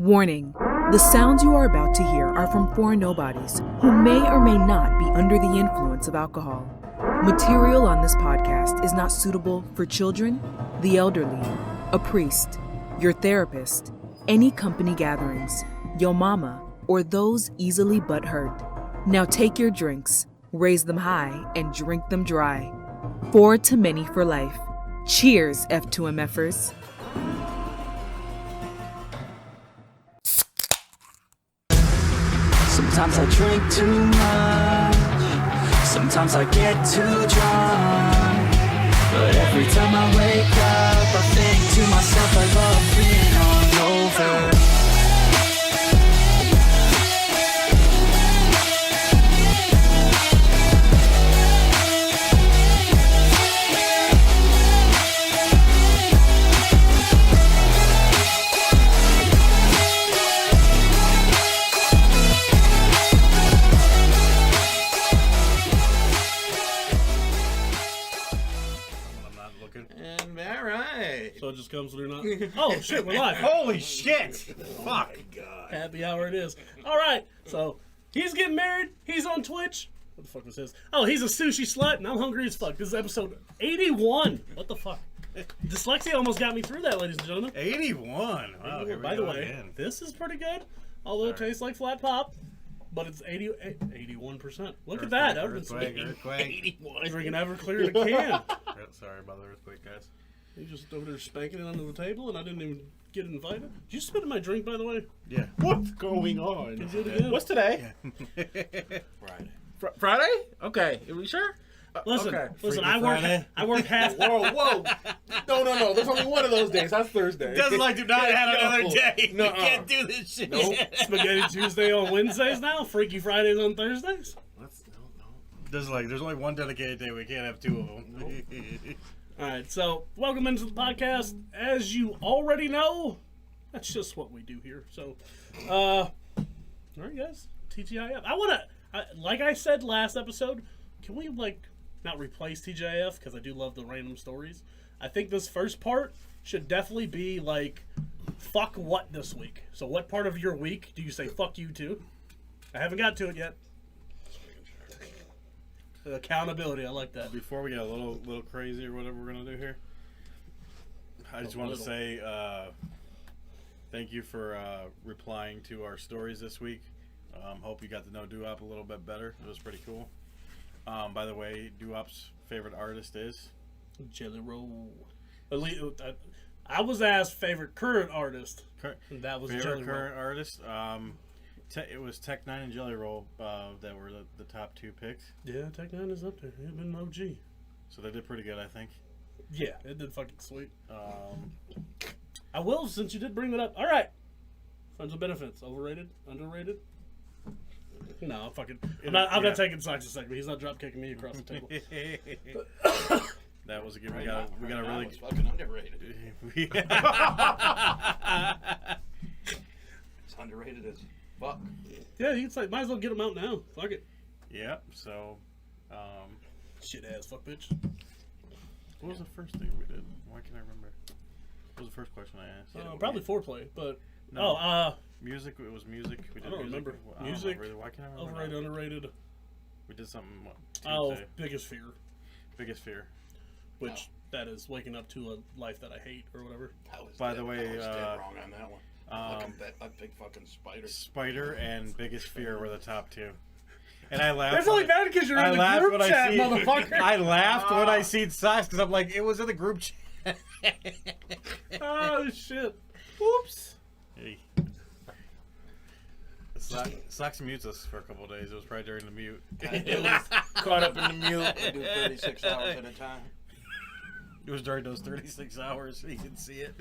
Warning, the sounds you are about to hear are from four nobodies who may or may not be under the influence of alcohol. Material on this podcast is not suitable for children, the elderly, a priest, your therapist, any company gatherings, your mama, or those easily butthurt. Now take your drinks, raise them high, and drink them dry. 4 to many for life. Cheers, F2MFers. Sometimes I drink too much, sometimes I get too drunk, but every time I wake up, I think to myself I love being hungover. So it just comes when you're not. Oh shit, we're live. Holy shit! Fuck. Oh my God. Happy hour it is. Alright, so he's getting married, he's on Twitch. What the fuck was his? Oh, he's a sushi slut, and I'm hungry as fuck. This is episode 81. What the fuck? Dyslexia almost got me through that, ladies and gentlemen. 81. Wow, here we By go the way, again. this is pretty good. Although it tastes like flat pop. But it's 81%. Look at that. Earthquake. 81. Drinking Everclear in a can. Sorry about the earthquake, guys. You just over there spanking it under the table, and I didn't even get invited. Did you spit in my drink, by the way? Yeah. What's going on? Can you do it again? What's today? Friday. Friday? Okay. Are we sure? Listen, okay. listen. Freaky I work half. Whoa. No. There's only one of those days. That's Thursday. Doesn't like to not have another day. Nuh-uh. We can't do this shit. Nope. Spaghetti Tuesday on Wednesdays now. Freaky Fridays on Thursdays. No. There's only one dedicated day. We can't have two of them. All right, so welcome into the podcast. As you already know, that's just what we do here. So, all right, guys, TGIF. I want to, like I said last episode, can we not replace TGIF because I do love the random stories. I think this first part should definitely be fuck what this week. So, what part of your week do you say fuck you to? I haven't got to it yet. Accountability, I like that. Before we get a little crazy or whatever we're gonna do here, I just want to say thank you for replying to our stories this week. Hope you got to know Dewop a little bit better. It was pretty cool. By the way, Dewop's favorite artist is Jelly Roll. I was asked favorite current artist. That was favorite Jelly current Roll. artist. It was Tech 9 and Jelly Roll that were the top two picks. Yeah, Tech 9 is up there. He's been an OG. So they did pretty good, I think. Yeah, it did fucking sweet. I will, since you did bring that up. All right. Friends with benefits. Overrated? Underrated? No, I'm not taking sides a second. He's not drop kicking me across the table. That was a good. We got a really It's fucking underrated. It's underrated as fuck. Yeah, you can say, might as well get him out now. Fuck it. Yep. So, Shit ass fuck bitch. what was the first thing we did? Why can't I remember? What was the first question I asked? Probably foreplay, but No. Music. It was music. We did I don't music. remember. I don't know Music. really. Why can't I remember? overrated, now? underrated. We did something. Tuesday. Oh, biggest fear. Biggest fear. Which that is waking up to a life that I hate or whatever. By the way, I was dead wrong on that one. That big fucking spider. Spider and biggest fear were the top two. And I laughed. That's only bad because you're in the group chat, motherfucker. I laughed when I seen socks because I'm like, it was in the group chat. Oh shit! Oops. Hey. Socks mutes us for a couple of days. It was probably during the mute. It was caught up in the mute. I do 36 hours at a time. It was during those 36 hours, so you can see it.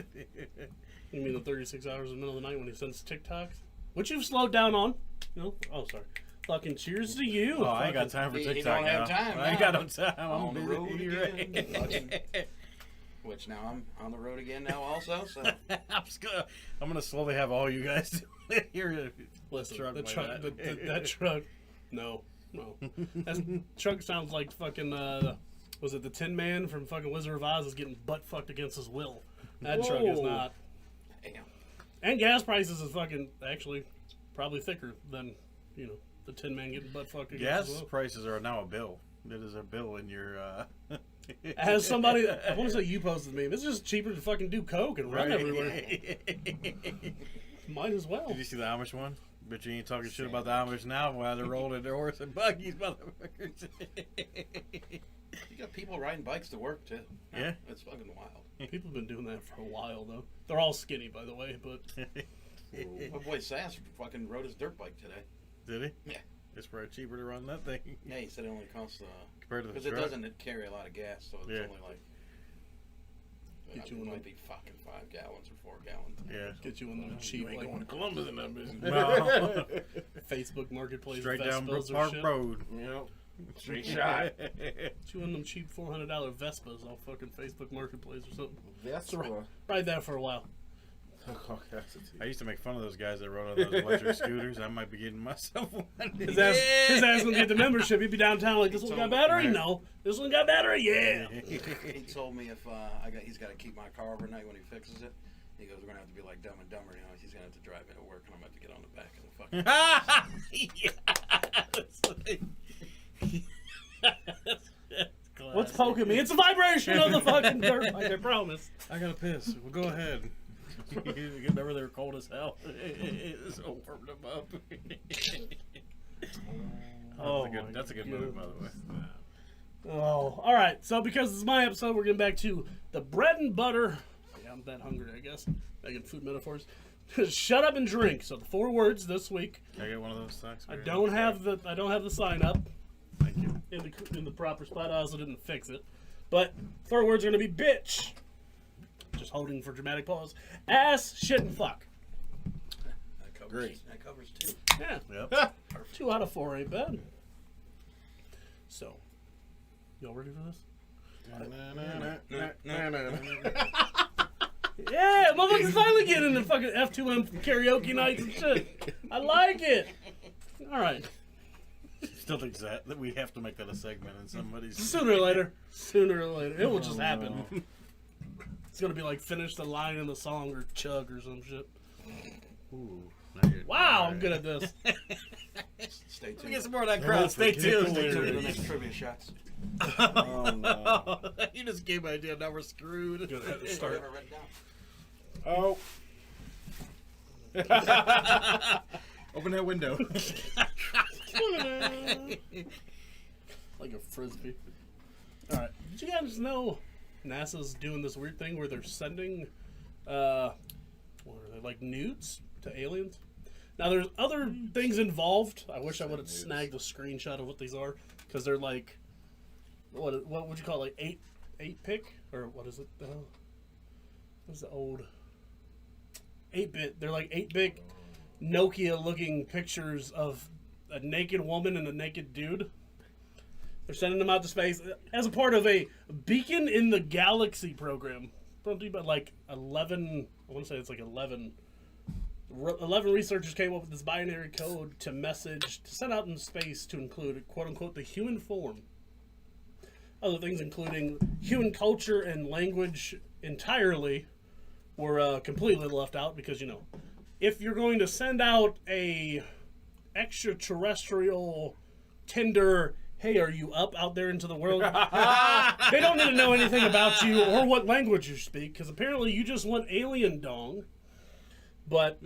You mean the 36 hours in the middle of the night when he sends TikToks? Which you've slowed down on. No? Oh, sorry. Fucking cheers to you. Oh, I ain't got time for He TikTok don't have now. time I ain't now. got no time. I'm On the busy. road You're again. right. Which now I'm on the road again now also, so. I'm gonna slowly have all you guys do it here. Listen, Truck the like truck, that. that truck. No. That truck sounds like fucking, was it the Tin Man from fucking Wizard of Oz is getting butt fucked against his will? That truck is not. Damn. And gas prices is fucking actually probably thicker than, you know, the Tin Man getting butt fucked. Gas prices are now a bill. It is a bill in your. As somebody, I want to say you posted me. This is just cheaper to fucking do coke and run everywhere. Might as well. Did you see the Amish one? But you ain't talking shit about the Amish now while they're rolling their horse and buggies, motherfuckers. You got people riding bikes to work too. Yeah. It's fucking wild. People have been doing that for a while though. They're all skinny, by the way, but My boy Sass fucking rode his dirt bike today. Did he? Yeah. It's probably cheaper to run that thing Yeah, he said it only costs compared to the because truck. it doesn't carry a lot of gas, so it's Yeah. only like Get you it one might of be fucking 5 gallons or 4 gallons. Yeah. get you in them cheap You ain't like going to Columbus in that business. No. Facebook Marketplace Straight down Brook Vespas or Park shit. Road. Yep. Straight shot. Get you in them cheap $400 Vespas on fucking Facebook Marketplace or something. That's So ride that for a while. I used to make fun of those guys that rode on those electric scooters. I might be getting myself one. His ass gonna get the membership. He'd be downtown like, this one got battery? Right. No. This one got battery? Yeah. He told me if he's got to keep my car overnight when he fixes it. He goes, we're gonna have to be like Dumb and Dumber. You know, he's gonna have to drive me to work, and I'm gonna have to get on the back of the fucking. What's poking me? It's a vibration of the fucking dirt bike, I promise. I gotta piss. Well, go ahead. Remember they were cold as hell. So warmed them up. That's a good movie, by the way. Oh, all right. So because it's my episode, we're getting back to the bread and butter. Yeah, I'm that hungry, I guess. Making food metaphors. Shut up and drink. So the 4 words this week. Can I get one of those socks? I don't have the sign up Thank you. in the proper spot. I also didn't fix it. But 4 words are gonna be bitch. Just holding for dramatic pause. Ass, shit, and fuck. That covers 2. Yeah. Yep. 2 out of 4 ain't bad. So, y'all ready for this? Yeah, motherfuckers finally getting into fucking F2M karaoke nights and shit. I like it. All right. Still think that we have to make that a segment in somebody's. Sooner or later, it will just happen. It's gonna be like finish the line in the song or chug or some shit. Ooh, Wow, I'm good at this. Stay tuned. We get some more of that crowd. Stay tuned. Stay tuned for the next trivia shots. Oh, no. You just gave me an idea. Now we're screwed. Good at the I start. have it written down. Oh. Open that window. Like a frisbee. All right. Did you guys know NASA's doing this weird thing where they're sending, what are they, like nudes to aliens? Now there's other things involved. I wish I would have snagged a screenshot of what these are, because they're like, what would you call it, like 8 pic or what is it? What's the old 8-bit? They're like 8-bit Nokia looking pictures of a naked woman and a naked dude. They're sending them out to space as a part of a Beacon in the Galaxy program. Brought to you by like 11, I want to say it's like 11 researchers came up with this binary code to send out in space to include, quote unquote, the human form. Other things including human culture and language entirely were completely left out because, you know, if you're going to send out a extraterrestrial Tinder, hey, are you up out there into the world? They don't need to know anything about you or what language you speak, because apparently you just want alien dong. But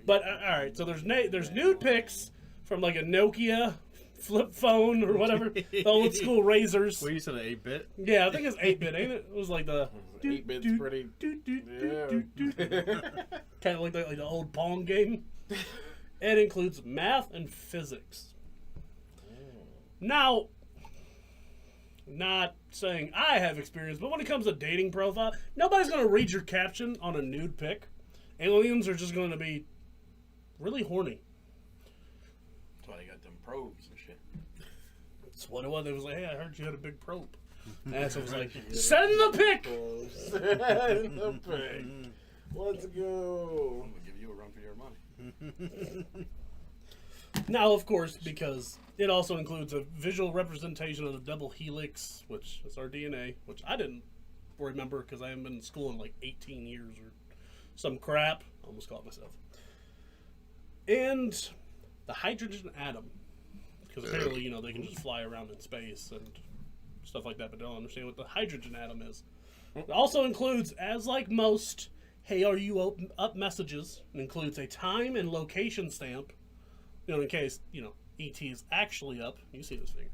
all right, so there's nude pics from like a Nokia flip phone or whatever, the old school razors. Well, you said an 8-bit? Yeah, I think it's 8-bit, ain't it? It was like the 8-bit's pretty. kind of like the old Pong game. It includes math and physics. Now, not saying I have experience, but when it comes to dating profile, nobody's going to read your caption on a nude pic. Aliens are just going to be really horny. That's why they got them probes and shit. That's what it was. It was like, hey, I heard you had a big probe. And so it was like, send the pic! Send the pic. Let's go. I'm gonna give you a run for your money. Now, of course, because it also includes a visual representation of the double helix, which is our DNA, which I didn't remember because I haven't been in school in like 18 years or some crap. Almost caught myself. And the hydrogen atom. Because apparently, they can just fly around in space and stuff like that, but don't understand what the hydrogen atom is. It also includes, as like most, hey, are you up messages? It includes a time and location stamp, in case, E.T. is actually up. You see this finger.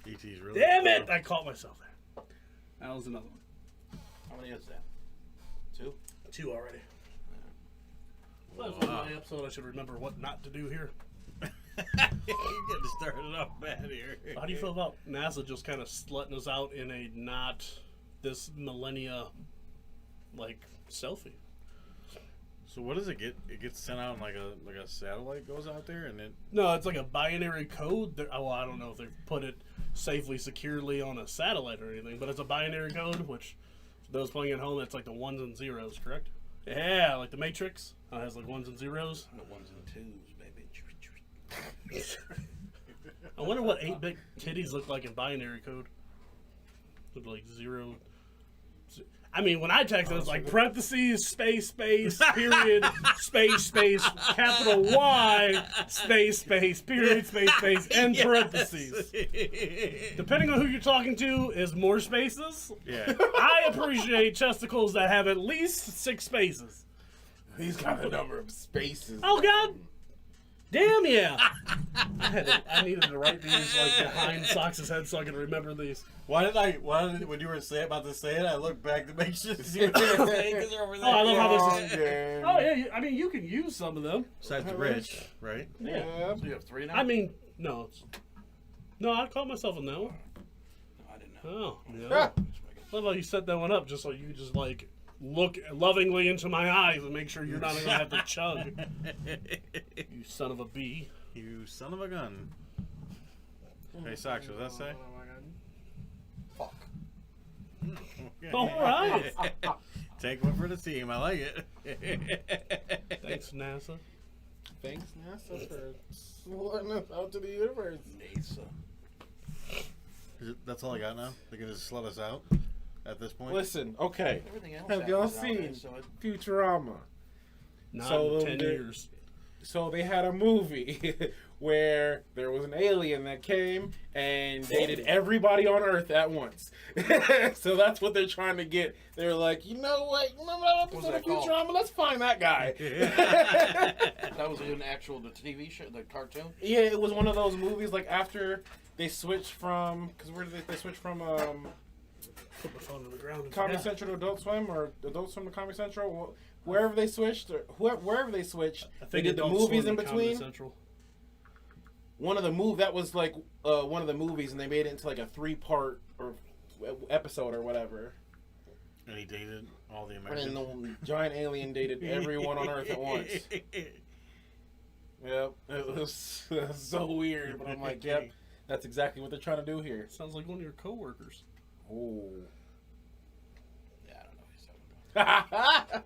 E.T.'s really Damn it! I caught myself there. That was another one. How many is that? 2? 2 already. Well, that's one episode I should remember what not to do here. You're getting started off bad here. How do you feel about NASA just kind of letting us out in a not this millennia, selfie? So what does it get? It gets sent out like a satellite goes out there, and it. No, it's like a binary code. I don't know if they've put it safely, securely on a satellite or anything, but it's a binary code, which for those playing at home, it's like the 1s and 0s, correct? Yeah, like the Matrix. It has like 1s and 0s. The 1s and 2s, baby. I wonder what 8-bit titties look like in binary code. Look like 0. I mean, when I text it, it's like parentheses, space, period, space, capital Y, space, period, space, and parentheses. Depending on who you're talking to, is more spaces. Yeah. I appreciate testicles that have at least 6 spaces. He's got a number of spaces. Oh, God. Damn, yeah. I needed to write these behind Sox's head so I could remember these. Why did when you were about to say it, I looked back to make sure to see what they were saying because they're over there. Oh, I love how this is. Game. Oh, yeah. I mean, you can use some of them. Besides Rich, right? Yeah. So you have 3 now? I mean, no. No, I caught myself on that one. No, I didn't know. Oh, yeah. Love how you set that one up just so you just look lovingly into my eyes and make sure you're not going to have to chug. You son of a bee. You son of a gun. Hey, Sox, what does that say? Fuck. All right. Take one for the team. I like it. Thanks, NASA. Thanks, NASA, for letting us out to the universe. NASA. That's all I got now? They can just let us out at this point? Listen, okay. Everything else Have y'all happens seen nowadays, so Futurama? Not So in 10 they're- years. So they had a movie where there was an alien that came and dated everybody on Earth at once. So that's what they're trying to get. They're like, you know what? Remember that What's episode of that called? Futurama? Let's find that guy. That was an actual the TV show, the cartoon. Yeah, it was one of those movies like after they switched from, because where did they switch from? Put my phone on the ground. and Comedy forgot. Central to Adult Swim, or Adult Swim to Comedy Central, wherever they switched, or wherever they switched, I they think did the Adult movies Swim in to Comedy between. Central. One of the that was like one of the movies, and they made it into like a 3-part or episode or whatever. And he dated all the And Americans. the giant alien dated everyone on Earth at once. Yep, it was so weird, but I'm like, yep, that's exactly what they're trying to do here. Sounds like one of your coworkers. Oh. Yeah, I don't know what he's talking about.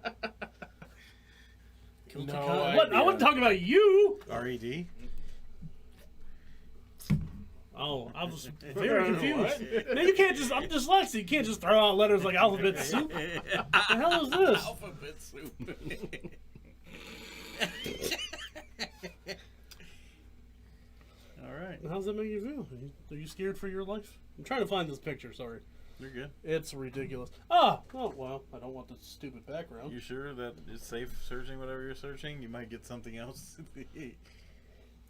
Guilty No con- What? I idea. wasn't talking about you. R.E.D.? Oh, I was very confused. No, you can't just. I'm dyslexic. You can't just throw out letters like alphabet soup. What the hell is this? Alphabet soup. All right. How's that make you feel? Are you scared for your life? I'm trying to find this picture. Sorry, You're good. it's ridiculous. Oh well. I don't want the stupid background. You sure that it's safe searching whatever you're searching? You might get something else.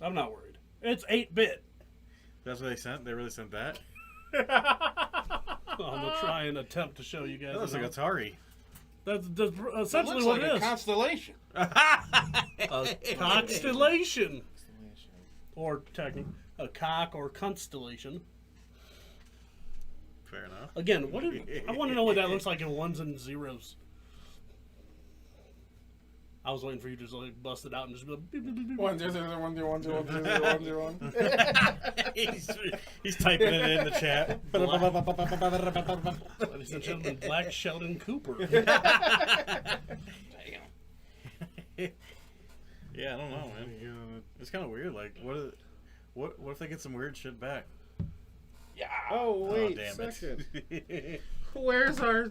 I'm not worried. It's 8-bit. That's what they sent? They really sent that? I'm gonna try and attempt to show you guys. That looks like Atari. That's It essentially looks what like it a is. constellation. A constellation, or technically a cock or constellation. Fair enough. Again, I want to know what that looks like in 1s and 0s. I was waiting for you to just bust it out and just be like, beep, beep, beep, beep. 1 0 0 1 0 1 0 1 0 1 0 1. he's typing it in the chat. Ladies and gentlemen, Black Sheldon Cooper. Damn. Yeah, I don't know, man. It's kind of weird. Like, what if they get some weird shit back? Yeah. Oh, wait, damn second. it. Where's our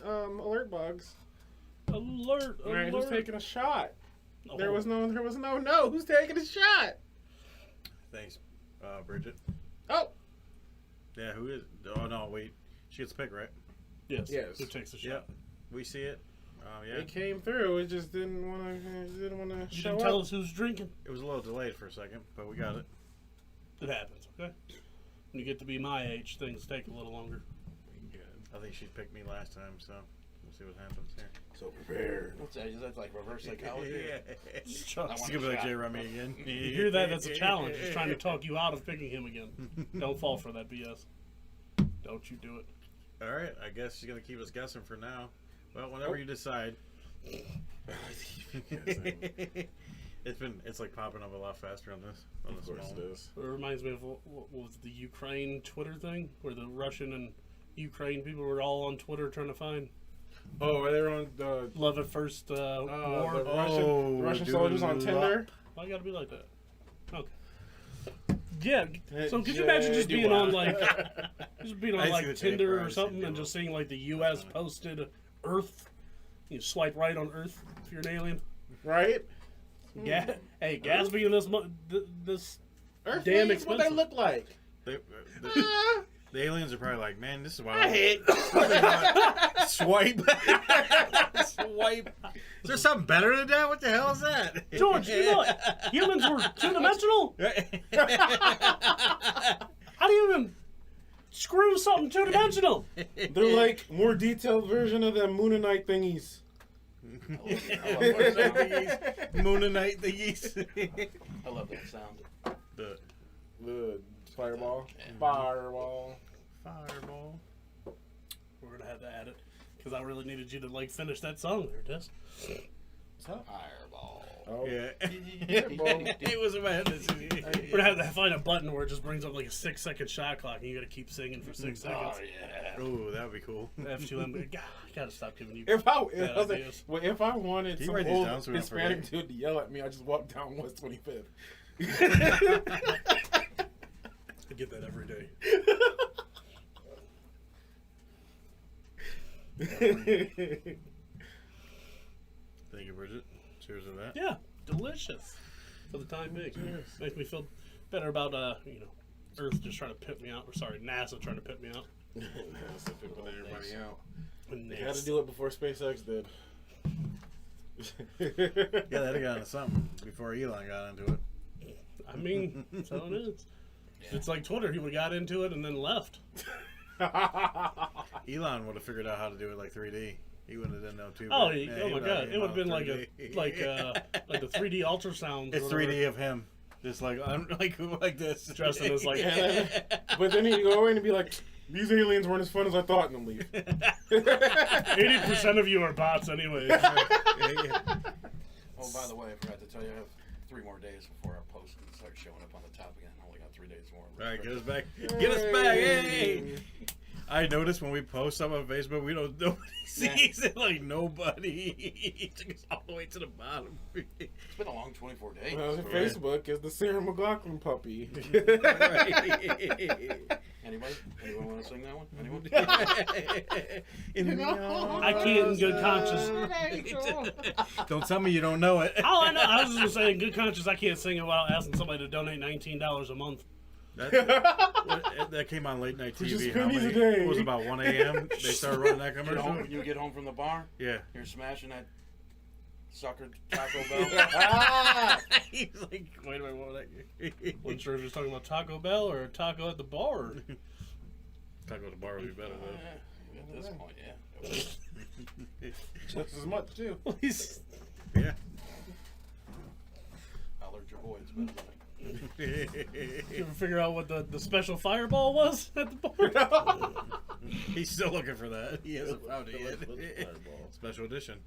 alert bugs? Alert! All right, who's taking a shot? Oh. There was no. Who's taking a shot? Thanks, Bridget. Oh, Yeah, who is? Oh no, wait. She gets picked, right? Yes. Yes. Who takes a shot? Yep. We see it. Yeah. it came through. It just didn't want to You show didn't tell up. us who's drinking. It was a little delayed for a second, but we got it. It happens, okay? When you get to be my age, things take a little longer. I think she picked me last time, so we'll see what happens here. So prepared. What's that? Is that like reverse psychology? It's Chuck, gonna be like Jay Rummy again. you hear that? That's a challenge. He's trying to talk you out of picking him again. Don't fall for that BS. Don't you do it. All right, I guess she's gonna keep us guessing for now. Well, whenever you decide. It's like popping up a lot faster on this. On Of this course moment. it is. It reminds me of what was the Ukraine Twitter thing, where the Russian and Ukraine people were all on Twitter trying to find Oh, they're on the love at first war. the Russian dude, soldiers on Tinder. Why gotta be like that? Okay. Yeah. So could you Yeah, imagine just do being I? on like I see like the Tinder tape, or I see something the and deal. just seeing like the U.S. posted Earth? You swipe right on Earth if you're an alien. Right? Hey, gas being this this Earth Damn damn what they expensive. look like. The aliens are probably like, man, this is why I hate. swipe. Swipe. Is there something better than that? What the hell is that? George, you know what? Humans were two-dimensional? How do you even screw something two-dimensional? They're like more detailed version of them Moonanite thingies. Moonanite thingies. I love that sound. The The fireball. Yeah. Fireball. fireball. We're gonna have to add it because I really needed you to like finish that song there, Des. Fireball. Oh. Yeah. Fireball. It was a madness. We're gonna have to find a button where it just brings up like a 6-second shot clock, and you gotta keep singing for 6 seconds. Oh yeah. Oh, that would be cool. F2M. God, I gotta stop giving you. If I was ideas. like, if I wanted Can you some write these old down so we don't Hispanic forget? dude to yell at me, I just walk down West 25th. I get that every day. Thank you, Bridget. Cheers to that. Yeah, delicious for the time being. Makes me feel better about Earth just trying to pimp me out. Or sorry, NASA trying to pimp me out. That's if it put everybody out. And They had to NASA. do it before SpaceX did. Yeah, they'd have gotten to something before Elon got into it. I mean, that's how it is. It's like Twitter. He would have got into it and then left. Elon would have figured out how to do it like 3D. He wouldn't have done no too. Oh, Yeah, oh he my would God! It would have been like 3D. like the 3D ultrasound. It's 3D of him, just like I'm like this, Dressed in his like. But then he'd go in and be like, these aliens weren't as fun as I thought, and then leave. 80% of you are bots, anyways. Oh, by the way, I forgot to tell you, I have 3 more days before our post can start showing up on the top again. I only got 3 days more. All right, get us back. Get us back. Hey. I noticed when we post something on Facebook, nobody sees it. Like nobody. It took us all the way to the bottom. It's been a long 24 days. Well, Right. Facebook is the Sarah McLachlan puppy. Anybody? Anyone want to sing that one? Anyone? I can't in good conscience. Don't tell me you don't know it. Oh, I know. I was just gonna say, in good conscience, I can't sing it without asking somebody to donate $19 a month. That came on late night For just TV. How pennies a many? day. It was about 1 a.m. They started running that Get commercial. home, you get home from the bar, Yeah. you're smashing that sucker Taco Bell. He's like, wait a minute, what was that? Wasn't sure if he was talking about Taco Bell or a taco at the bar. Taco at the bar would be better though. At this point, yeah. Just as much, too. He's- Yeah. Holler at your boy, it's better than it. You ever figure out what the special fireball was at the bar? He's still looking for that. He hasn't found it yet. Special edition.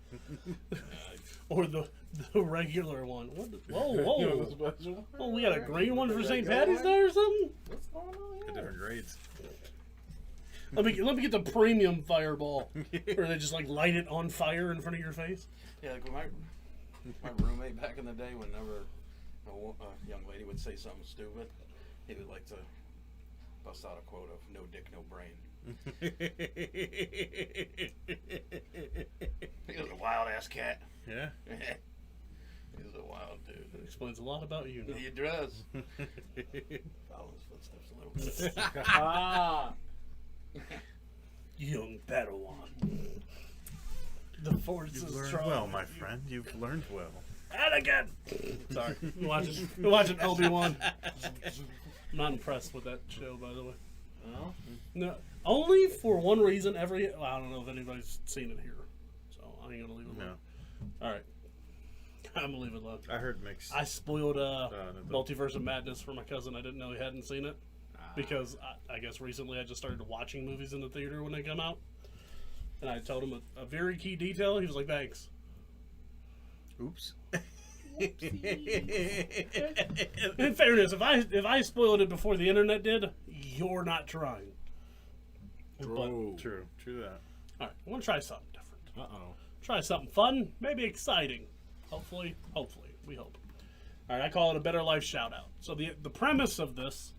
Or the regular one? What the, whoa, You know, whoa. the special one? Oh, we got a green one for St. Patty's Day or something? What's going on The here? different grades. Let me get the premium fireball, where they just like light it on fire in front of your face. Yeah, like when my roommate back in the day, whenever a young lady would say something stupid, he would like to bust out a quote of "No dick, no brain." He was a wild ass cat. Yeah. He was a wild dude. That explains a lot about you now. He does. Follow his footsteps a little bit. Ah. Young Padawan. The force You've is learned strong. well, my friend. You've learned well. And again. Sorry. We're watching Obi-Wan. I'm not impressed with that show, by the way. Well, No, only for one reason. I don't know if anybody's seen it here, so I ain't gonna leave it alone. No. All right, I'm gonna leave it alone. I heard mixed. I spoiled no. Multiverse of Madness for my cousin. I didn't know he hadn't seen it because I guess recently I just started watching movies in the theater when they come out, and I told him a very key detail. He was like, "Thanks." Oops. In fairness, if I spoiled it before the internet did, you're not trying. But, True that. all right, I want to try something different. uh-oh. Try something fun, maybe exciting. Hopefully, we hope. All right, I call it a Better Life shout out. So the premise of this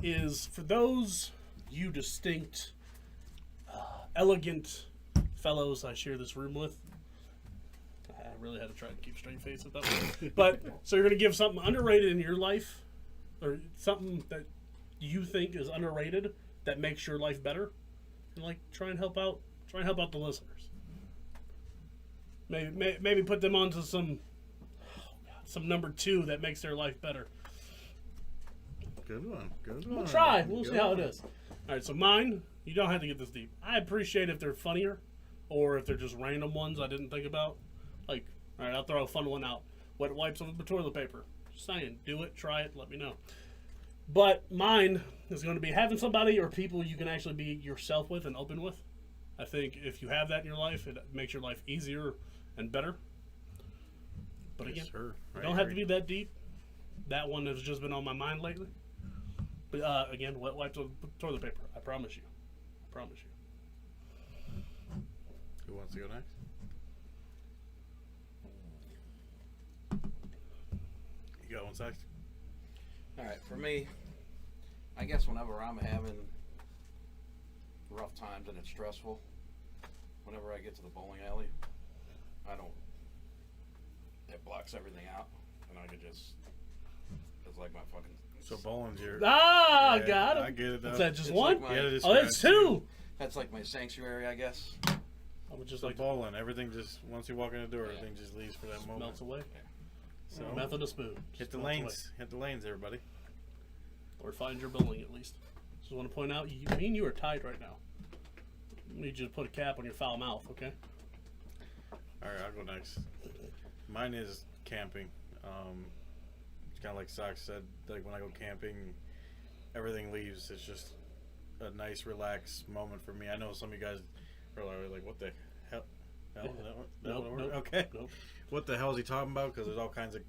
is for those you distinct, elegant fellows I share this room with. I really had to try to keep a straight face with that one. But so you're gonna give something underrated in your life, or something that you think is underrated that makes your life better, and like try and help out the listeners. Maybe put them onto some number 2 that makes their life better. Good one. We'll try. We'll see how it is. All right, so mine, you don't have to get this deep. I appreciate if they're funnier or if they're just random ones I didn't think about. Like, all right, I'll throw a fun one out. Wet wipes with toilet paper. Just saying, do it, try it, let me know. But mine is going to be having somebody or people you can actually be yourself with and open with. I think if you have that in your life, it makes your life easier and better. But again, you don't have to be that deep. That one has just been on my mind lately. But again, wet wipes with toilet paper. I promise you. Who wants to go next? You got one, Sax? All right, for me, I guess whenever I'm having rough times and it's stressful, whenever I get to the bowling alley, it blocks everything out, and I could just, it's like my fucking. So bowling's your. Ah, Yeah, got it. I get it. Is that just It's one? like my- Yeah, Oh, that's 2. That's like my sanctuary, I guess. I would just So like bowling, everything just once you walk in the door, Yeah. everything just leaves for that moment. melts away. So Method of spoon. hit Just the melts lanes, hit the lanes, everybody. away. Or find your bowling at least. Just want to point out, me and you are tied right now. I need you to put a cap on your foul mouth, okay? All right, I'll go next. Mine is camping. It's kind of like Sox said. Like when I go camping, everything leaves. It's just a nice, relaxed moment for me. I know some of you guys are like, "What the hell?" No, Nope, nope, okay. nope. What the hell is he talking about? Because there's all kinds of,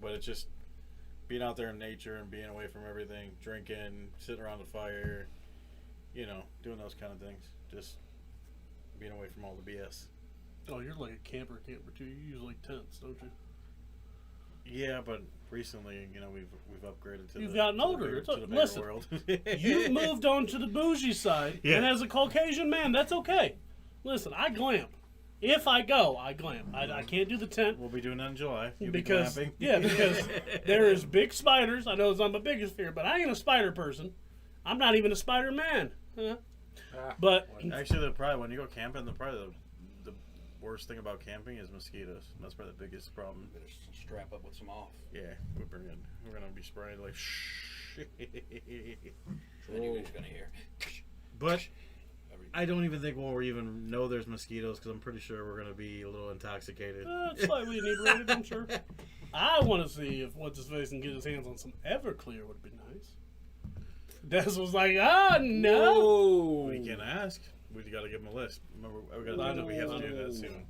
but it's just being out there in nature and being away from everything, drinking, sitting around the fire, doing those kind of things. Just being away from all the BS. Oh, you're like a camper too. You use like tents, don't you? Yeah, but recently, we've upgraded to. You've the, gotten to the older. bigger- It's to a- the bigger listen, world. You've moved on to the bougie side, Yeah. and as a Caucasian man, that's okay. Listen, I glamp. If I go, I glamp. I can't do the tent We'll be doing that in July. You'll because be glamping. because there is big spiders. I know it's not my biggest fear, but I ain't a spider person. I'm not even a spider man. But Actually, when you go camping, the worst thing about camping is mosquitoes. That's probably the biggest problem. Better strap up with some off. Yeah, we're gonna be spraying like shh. Then you're just gonna hear. But I don't even think we'll even know there's mosquitoes because I'm pretty sure we're gonna be a little intoxicated. slightly inebriated, I'm sure. I want to see if what's his face can get his hands on some Everclear. Would be nice. Des was like, no. We can ask. We got to give them a list. Remember, we have to do that soon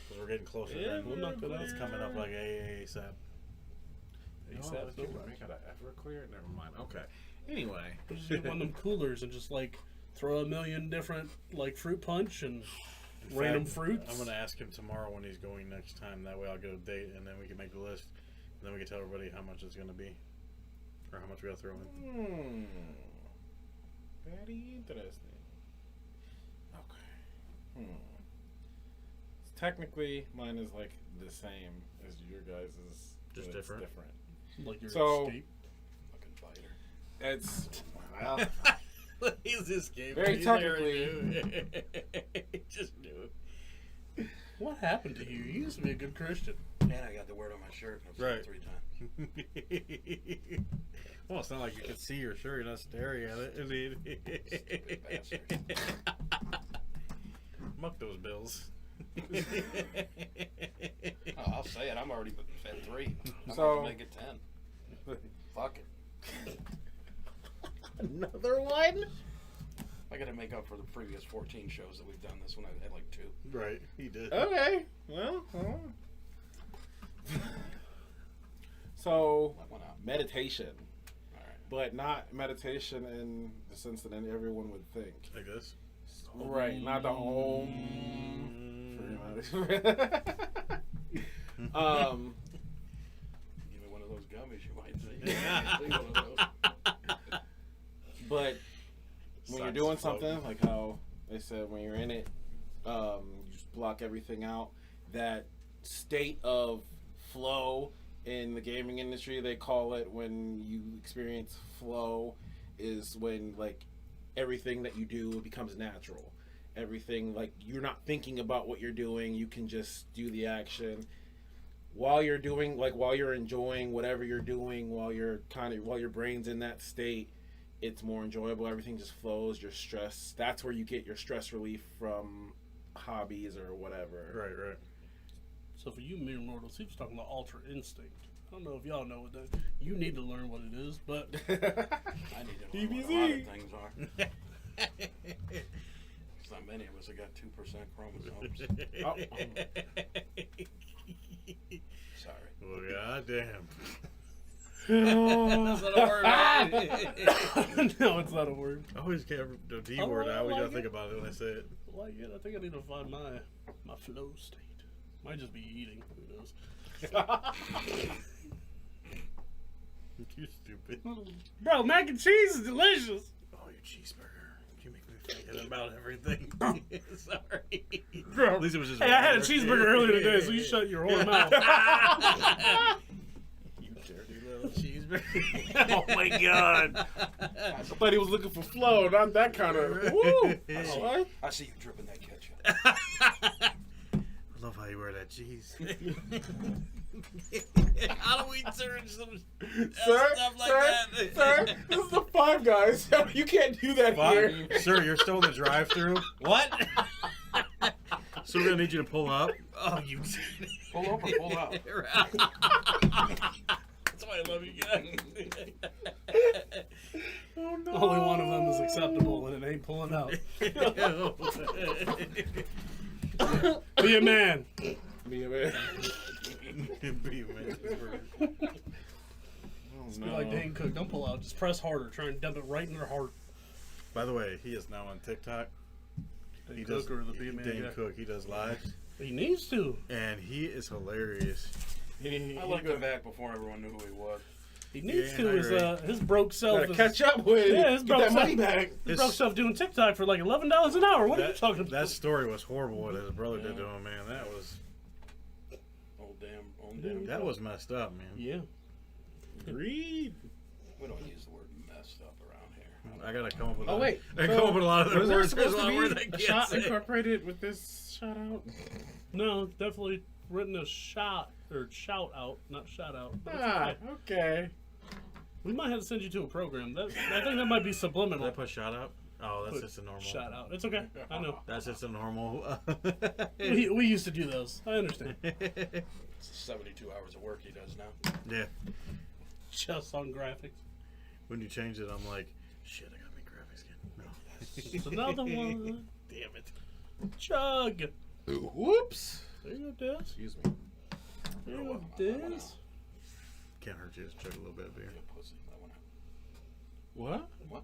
because we're getting closer. Yeah, then. we'll knock that out. It's coming up like ASAP. ASAP, make it Everclear? Never mind. Okay. Anyway. Just get one of them coolers and just like throw a million different like fruit punch and In random fact, fruits. I'm gonna ask him tomorrow when he's going next time. That way, I'll get a date and then we can make the list. And then we can tell everybody how much it's gonna be, or how much we gotta throw in. Very interesting. Technically, mine is like the same as your guys'. Just but it's different. Like your So- escape. Fucking fighter. It's well, He's escaping. Very technically. Just knew it. What happened to you? You used to be a good Christian. And I got the word on my shirt. And I've Right. said it 3 times. Well, it's not like you can see your shirt. You're not staring at it. Stupid bastard. Muck those bills. Oh, I'll say it. I'm already at 3. I'm So- going to make it 10. Fuck it. another one. I got to make up for the previous 14 shows that we've done. This one I had like 2. Right, he did. Okay, well. So That went out. meditation, All right. but not meditation in the sense that everyone would think. Like this. Right, not the home. Give me one of those gummies, you might see. One of those. But when you're Sucks doing floating. something like how they said when you're in it, you just block everything out. That state of flow in the gaming industry, they call it, when you experience flow, is when like everything that you do becomes natural. Everything, like, you're not thinking about what you're doing. You can just do the action while you're doing, like, while you're enjoying whatever you're doing, while your brain's in that state. It's more enjoyable. Everything just flows. Your stress, that's where you get your stress relief from hobbies or whatever. Right. So for you mere mortals, he was talking about Ultra Instinct. I don't know if y'all know what that. You need to learn what it is, but I need to know what a lot of things are. There's not many of us that got 2% chromosomes. Sorry. Well, goddamn. that's not a word, right? no, it's not a word. I always can't the D Oh, word. I I always like gotta think it. about it when I say it. Like it, I think I need to find my flow state. Might just be eating. Who knows? You stupid. Bro, mac and cheese is delicious. Oh, your cheeseburger. You make me forget about everything. Sorry. Bro, At least it was just hey, I had a water. cheeseburger earlier today, so you shut your whole mouth. You dirty little cheeseburger. Oh my god! I thought he was looking for flow, not that kind of. Woo! What? I see you dripping that ketchup. I love how you wear that cheese. How do we turn some Sir, stuff like sir, that? sir, this is the Five Guys. You can't do that here. Sir, you're still in the drive-through. What? So we're gonna need you to pull up. Oh, you. Pull up or pull out? That's why I love you guys. Oh no! Only one of them is acceptable, and it ain't pulling out. Be a man. Be a man. Be a man. Oh, Be like Dane Cook. Don't pull out. Just press harder. Try and dump it right in their heart. By the way, he is now on TikTok. Dane He Cook does, or the Be a Man Dane guy. Cook. He does lives, He needs to. and he is hilarious. I looked him back before everyone knew who he was. He needs Yeah, to. His broke self Gotta is catch up with. Yeah, his Get broke that self. money back. His broke self doing TikTok for like $11 an hour. What are you talking about? That story was horrible. What his brother did to him, man. That was Old damn. that was messed up, man. Yeah. Agreed. We don't use the word messed up around here. I gotta come up with. Oh wait, I come up with a lot of was other there words. There's supposed a to lot of words be I a can't shot say. incorporated with this shout out? No, it's definitely written a shot or shout out, not shout out. But it's Ah, okay. okay. We might have to send you to a program. I think that might be Did subliminal. I put shout out? Oh, that's Put just a normal. shout out. It's okay. I know. That's just a normal. We used to do those. I understand. It's 72 hours of work he does now. Yeah. Just on graphics. When you change it, I'm like, shit, I gotta make graphics again. It's another one. Damn it. Chug. Whoops. There you go, Des. Excuse me. There you go, Des. Can't hurt you. Just chug a little bit of beer. Pussy. That one out. What? What?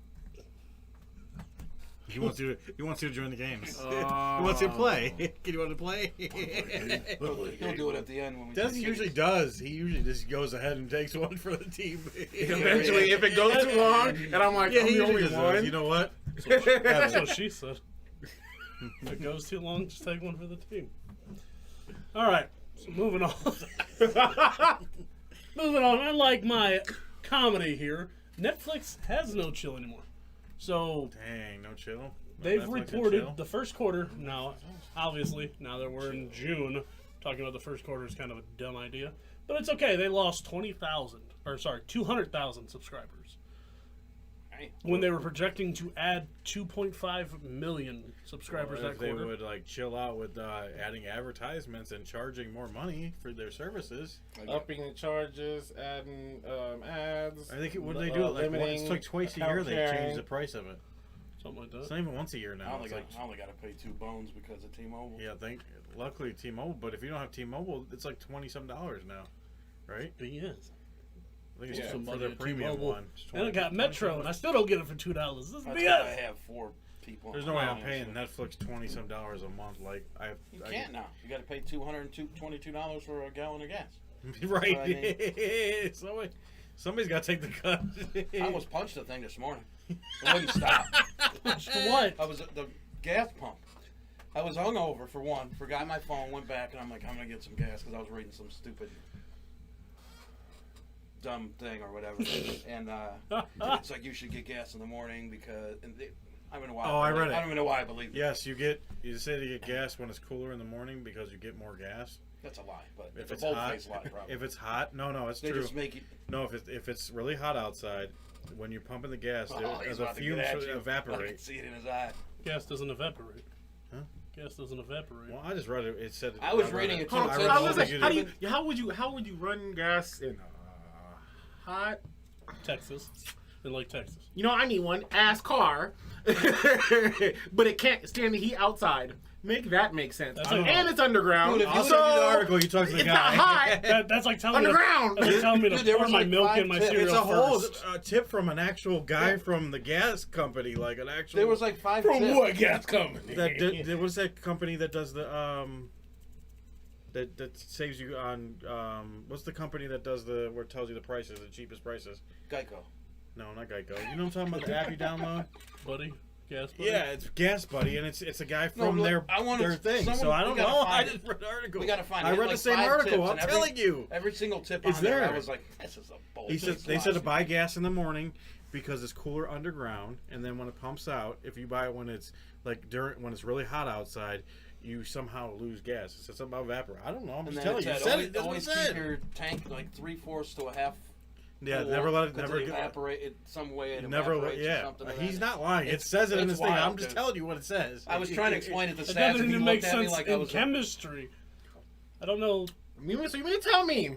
He wants you to join the games. He wants you to play. Can you want to play? He'll do it at the end when we. Des usually does. He usually just goes ahead and takes one for the team. Eventually, if it goes too long, and I'm like, Yeah, I'm he the only usually does. one. You know what? That's what she said. If it goes too long, just take one for the team. All right, so moving on. Moving on. Unlike my comedy here, Netflix has no chill anymore. So Dang, no chill. No they've Netflix and reported chill? the first quarter. Now, obviously, now that we're in June, talking about the first quarter is kind of a dumb idea. But it's okay. They lost 200,000 subscribers. When they were projecting to add 2.5 million subscribers Well, that if they quarter. would like chill out with adding advertisements and charging more money for their services. Upping the charges, adding ads. I think what do they do? It's like twice a year they change sharing. the price of it. Something like It's that. not even once a year I now. only, It's got, like, I only got to pay $2 because of T-Mobile. yeah, luckily T-Mobile, but if you don't have T-Mobile, it's like $20-some now, right? BS. I think it's Yeah. for their Somebody at premium T-Mobile. one. It's And I 20 got Metro, and I still don't get it for $2. This is That's 'cause BS. I have 4 people. There's on no way my I'm plan, paying so- Netflix $20-some a month. Like You can't now. You got to pay $222 for a gallon of gas. right? I Somebody's got to take the cut. I almost punched the thing this morning. It wouldn't stop. What? I was at the gas pump. I was hungover for one. Forgot my phone. Went back and I'm like, I'm gonna get some gas because I was reading some stupid, dumb thing or whatever. And it's like you should get gas in the morning because. I don't know why. Oh, I read it. I don't even know why I believe it. Yes, you say to get gas when it's cooler in the morning because you get more gas. That's a lie, but If it's it's a hot, bold-faced lie, probably. if it's hot, no, it's They true. just make it. No, if it's really hot outside, when you're pumping the gas, He's the about to get fumes at you. I can evaporate. see it in his eye. Gas doesn't evaporate. Huh? Gas doesn't evaporate. Well, I just read it. It said. I was read reading it too. Hold It on, said I you was should like, do how would you run gas in hot? Texas. In Lake Texas. You know, I need one ass car, but it can't stand the heat outside. Make that make sense. That's And like- it's underground. Dude, if you I'll So- send you the article. You talk to the it's guy. not hot. That's like telling Underground. me to, that's like telling me to Dude, there pour was my like milk 5 in my tips. cereal It's a whole first. tip from an actual guy from the gas company, like an actual. There was like 5 From tips. what gas company? There was that company that does the that saves you on what's the company that does where it tells you the prices, the cheapest prices? Geico. No, not Geico. You know what I'm talking about? The app you download? Buddy. Gas buddy. Yeah, it's Gas Buddy, and it's a guy from look, their I wanna- their thing. someone- So I we don't gotta know. find I it. just read the article. We gotta find it. I It read had the like same 5 article. tips, I'm and every- telling you. Every single tip It's on there, there. I was like, this is a bullshit. They said to buy gas in the morning because it's cooler underground, and then when it pumps out, if you buy it when it's like when it's really hot outside, you somehow lose gas. It said something about evaporate. I don't know. I'm And just then telling it you. said, It said always, it. That's what it always keep said. your tank like 3/4 to a half. Yeah, full, never let it 'cause never evaporate. It some way it never evaporates or yeah. something. like He's that. not lying. It It's- says it in it's his thing. I'm wild, just dude. telling you what it says. I was trying to explain it to It Seth, doesn't and he even make looked at me sense like I in was a- chemistry. I don't know. So you mean to tell me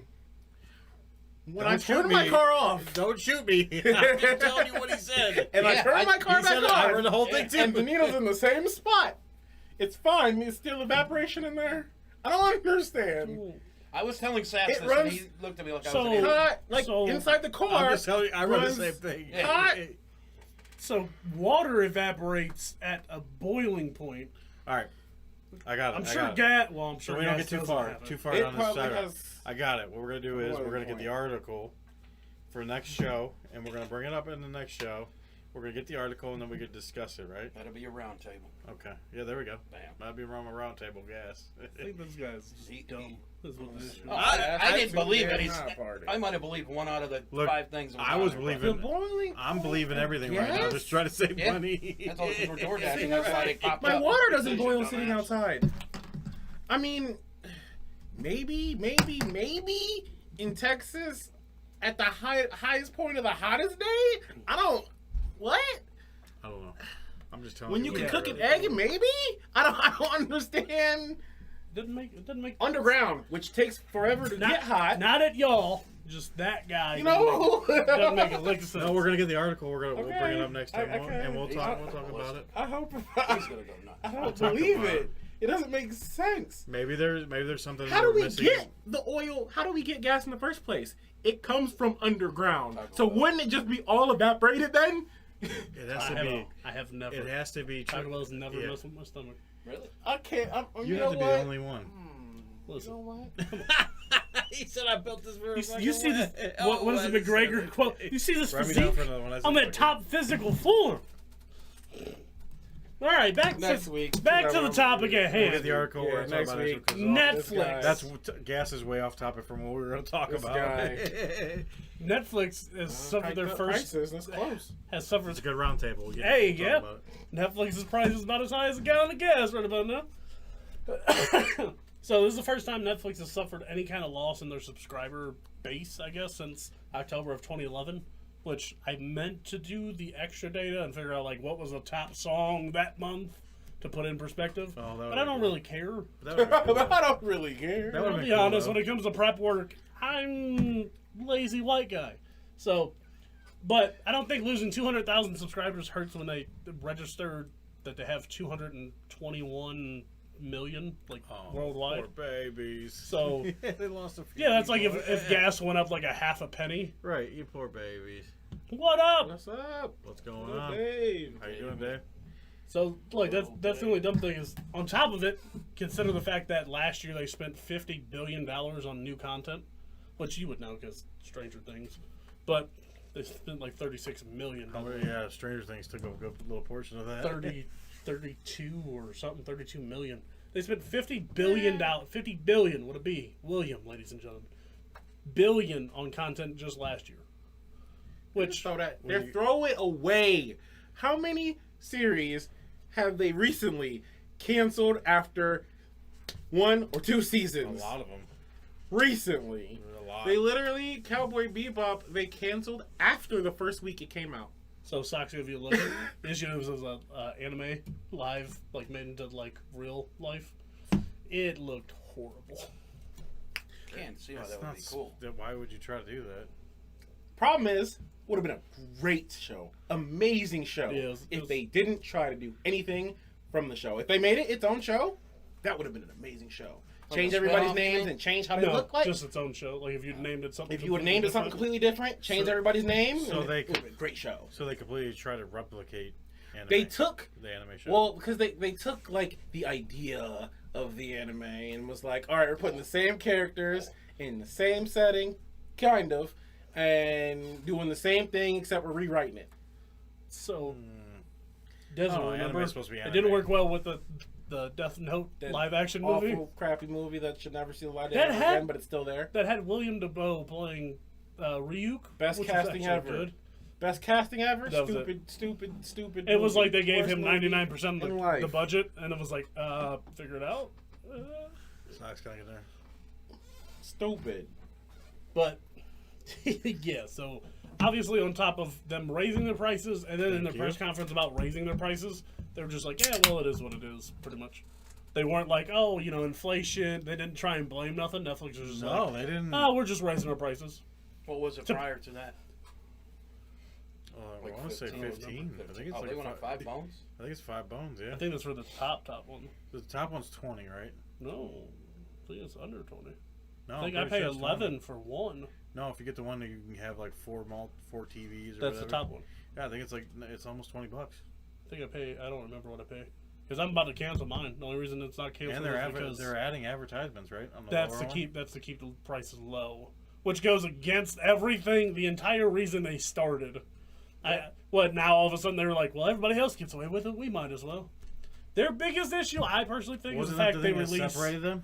when I Don't shoot turn my me. car off Don't shoot me. I'm just telling you what he said. and I Yeah, turn my car He back said it. I read the on, whole thing too. and the needle's in the same spot, it's fine. There's still evaporation in there. I don't understand. I was telling Seth It this, runs- and he looked at me like I So- was an idiot. Hot, like So- inside the car. I'm just telling you. I read the runs same thing. Yeah. hot. So water evaporates at a boiling point. All right, I got it. I'm I sure got it. gas. Well, I'm So sure we don't gas get too doesn't far. have it. Too far It down this probably side. has. I got it. What we're gonna do is Boiling we're gonna get point. the article for next show, and we're gonna bring it up in the next show. We're gonna get the article, and then we can discuss it, right? That'll be a round table. Okay. Yeah, there we go. Bam. Might be wrong with round table gas. I think this guy's He- dumb. Is what this is. Oh, I didn't believe it. He's He's, not I might have believed one out of the Look, 5 things. That I on was there, believing- The boiling. I'm believing everything Yes? right now. Just trying to save Yeah. money. That's all because we're door dashing. That's why they popped My up. water doesn't boil Dumbass. sitting outside. I mean, maybe in Texas at the highest point of the hottest day. I don't. What? I don't know. I'm just telling When you. you can Yeah. cook an egg, maybe? I don't understand. It doesn't make Underground, which takes forever to get hot. Not at y'all. Just that guy. You know? Doesn't make a lick of sense. No, we're gonna get the article. We'll Okay. bring it up next time, Okay. and we'll talk about it. I hope. He's gonna go nuts. I We'll don't talk believe about it. it. It doesn't make sense. Maybe there's something. How do we're we missing. get the oil? How do we get gas in the first place? It comes from underground. So wouldn't it just be all evaporated then? It has to be. I have never. It has to be. Taco Bell's never Yeah. messed with my stomach. Really? I can't. You know have to be what? the only one. Listen. He said I built this for You see this? What is the McGregor quote? You see this Write me down physique? for another one. I'm at top physical form. All right, back Next to week. back to the topic at We'll get hand. the article. Yeah, we're talking next about week. Netflix. That's gas is way off topic from what we were going to talk This about. guy. Netflix has suffered their first. Prices, that's close. Has suffered. It's a good round table. We get Hey, to talk yeah. about it. Netflix's price is about as high as a gallon of gas right about now. So this is the first time Netflix has suffered any kind of loss in their subscriber base, I guess, since October of 2011. Which I meant to do the extra data and figure out like what was the top song that month to put in perspective. Oh, that but would've I don't been really care. That would've been cool. I don't really care. That would've I'll been be cool, honest, though. when it comes to prep work, I'm lazy white guy. So, but I don't think losing 200,000 subscribers hurts when they register that they have 221 million worldwide. Poor babies. So, they lost a few. yeah, that's like people. if gas went up like a half a penny. Right, you poor babies. What up? What's up? What's going Good on? Dave. How you doing, Dave? So, like, that's the only dumb thing is, on top of it, consider the fact that last year they spent $50 billion on new content, which you would know because Stranger Things, but they spent like $36 million. Yeah, Stranger Things took a good little portion of that. 32 or something, 32 million. They spent $50 billion, $50 billion, would it be? William, ladies and gentlemen. Billion on content just last year. Which, So they're throwing away. How many series have they recently canceled after 1 or 2 A seasons? lot of them. Recently. A lot. They literally, Cowboy Bebop, they canceled after the first week it came out. so Soxy, if you look, this year was an anime live, like made into like real life. It looked horrible. Can't see how That's that would not be cool. Why would you try to do that? Problem is, would have been a great show. Amazing show. Yeah, it if was- they didn't try to do anything from the show. If they made it its own show, that would have been an amazing show. Like Change a everybody's spin-off names show? and change how they No, look like. just its own show. Like if you'd named it something. If you would have named it something completely different, change everybody's name, So and they it would have been a great show. So they completely try to replicate anime. They took, the anime show. well, because they took like the idea of the anime and was like, all right, we're putting the same characters in the same setting, kind of, and doing the same thing except we're rewriting it. So, doesn't Oh, remember. anime's supposed to be It anime. didn't work well with the Death Note That live action Awful, movie crappy movie that should never see the light of That day had- again, but it's still there. that had William DeBoe playing Ryuk. Best which was casting actually ever. Good. Best casting ever. That was Stupid. It was movie. like they gave Worst him movie 99% in of life. the budget, and it was like, figure it out. Sox gotta get there. Stupid. But yeah, so obviously on top of them raising their prices, and then in their Thank you. press conference about raising their prices, they were just like, yeah, well, it is what it is, pretty much. They weren't like, oh, you know, inflation. They didn't try and blame nothing. Netflix was just No, like, they didn't. oh, we're just raising our prices. What was it prior to that? I Like want to say 15. 15. I think it's Oh, like they went on 5 bones? I think it's 5 bones. Yeah. I think that's for the top one. The top one's 20, right? No, I think it's under 20. No, I think I'm I pretty pay sure it's 11 20. for one. No, if you get the one that you can have like 4 TVs or That's whatever. the top one. Yeah, I think it's almost $20. I think I pay. I don't remember what I pay because I'm about to cancel mine. The only reason it's not canceled And is because they're adding advertisements, right? On the that's lower to one? keep the prices low, which goes against everything. The entire reason they started. Now all of a sudden they were like, well, everybody else gets away with it, we might as well. Their biggest issue, I personally think, is the fact they released. Separated them?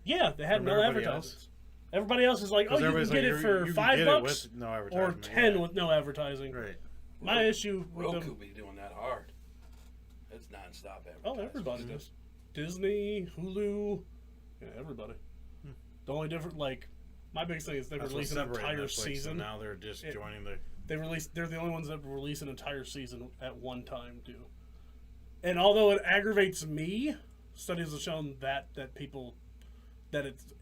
Yeah, they had From no everybody advertisements. else? Everybody else is like, oh, 'Cause you can everybody's get like, it for you can get $5 it with no or advertisement, 10 yeah. with no advertising. Right. My issue with Roku them. be doing that hard. It's nonstop advertising. Oh, everybody does. Disney, Hulu, yeah, everybody. The only different, like, my biggest thing is they That's release what an separated entire Netflix, so season. now they're just joining the. They're the only ones that release an entire season at one time, too. And although it aggravates me, studies have shown that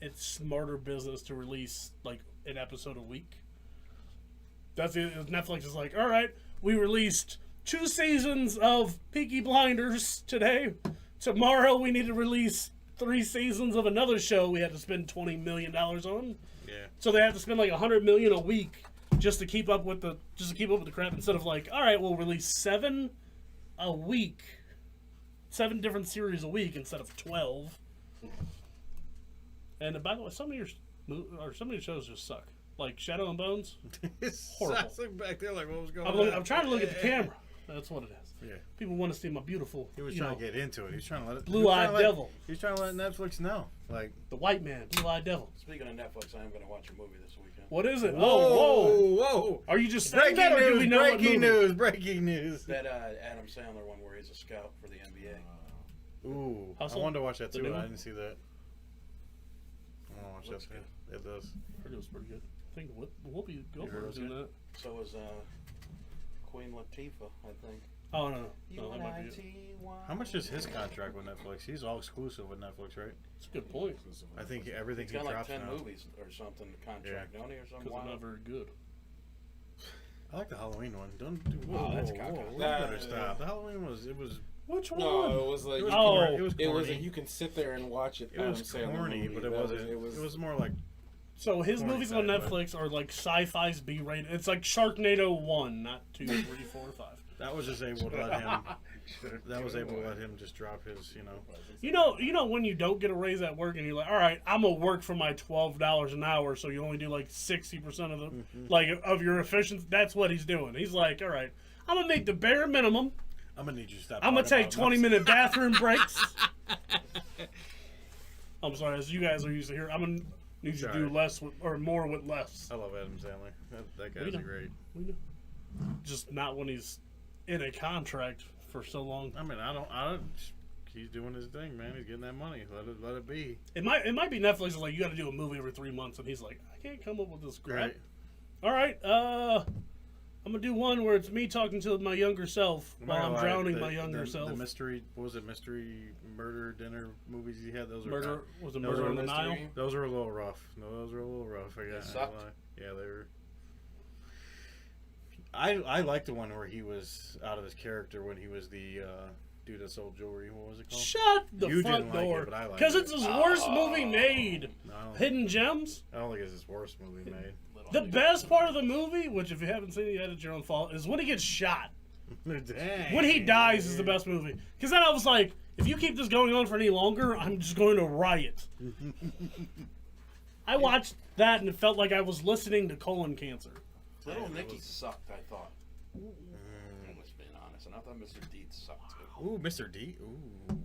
it's smarter business to release like an episode a week. That's it. Netflix is like, all right, we released 2 seasons of Peaky Blinders today. Tomorrow we need to release 3 seasons of another show we had to spend $20 million on. Yeah. So they have to spend like $100 million a week just to keep up with the crap. Instead of like, all right, we'll release 7 a week, 7 different series a week instead of 12. And by the way, some of your shows just suck. Like Shadow and Bones, horrible. Back there, like, what was going on? I'm trying to look at the camera. That's what it is. Yeah. People want to see my beautiful. He was trying to get into it. He was trying to let it. Blue-eyed devil. He was trying to let Netflix know. Like the white man, blue-eyed devil. Speaking of Netflix, I am going to watch a movie this weekend. What is it? whoa. Are you just saying that, or do we know what movie? Breaking news. That Adam Sandler one where he's a scout for the NBA. Ooh, Hustle? I wanted to watch that The too. new I one? didn't see that. I want to watch Looks that. It does. I heard it was pretty good. I think Whoopi heard it Goldberg's was in good? that. So was Queen Latifah, I think. Oh no, that might be it. How much is his contract with Netflix? He's all exclusive with Netflix, right? That's a good point. I think everything He's he got like drops 10 now. movies or something to contract, don't he, or something? Because they're not very good. I like the Halloween one. Don't do. Oh, that's whoa, cocky. you better stop. The Halloween was. It was. Which one? No, it was like It was, Oh. corny. It was it was corny. you can sit there and watch it. It was corny, but it wasn't. It was more like. So his Corny movies side, on but- Netflix are like sci-fi's B-rated. It's like Sharknado 1, not 2, 3, 4, 5. That was just able to let him. That was able to let him just drop his. You know when you don't get a raise at work and you're like, all right, I'm gonna work for my $12 an hour, so you only do like 60% of the like of your efficiency. That's what he's doing. He's like, all right, I'm gonna make the bare minimum. I'm gonna need you to stop. I'm gonna talking take about 20-minute bathroom breaks. I'm sorry, as you guys are used to hear, I'm gonna need you to do Sorry. less with, or more with less. I love Adam Sandler. That We guy's know. great. We know. Just not when he's in a contract for so long. I mean, I don't. He's doing his thing, man. He's getting that money. Let it be. It might be Netflix is like, you got to do a movie every 3 months, and he's like, I can't come up with this crap. Right. All right, I'm gonna do one where it's me talking to my younger self while I'm drowning my younger self. The mystery, what was it? Mystery murder dinner movies he had. Those were Murder was a those murder were on the Nile. mystery. Those were a little rough. No, those were a little rough. I guess. sucked? Yeah, they were. I liked the one where he was out of his character when he was the dude that sold jewelry. What was it called? Shut the You front didn't like it, door, but I liked because it. it's his worst movie made. No, I don't, Hidden Gems. I don't think it's his worst movie made. The best part of the movie, which if you haven't seen it yet, it's your own fault, is when he gets shot. Dang. When he dies is the best movie. Because then I was like, if you keep this going on for any longer, I'm just going to riot. I watched that and it felt like I was listening to colon cancer. Little Nicky sucked, I thought. I'm just being honest. And I thought Mr. Deed sucked too. Ooh, Mr. D. Ooh.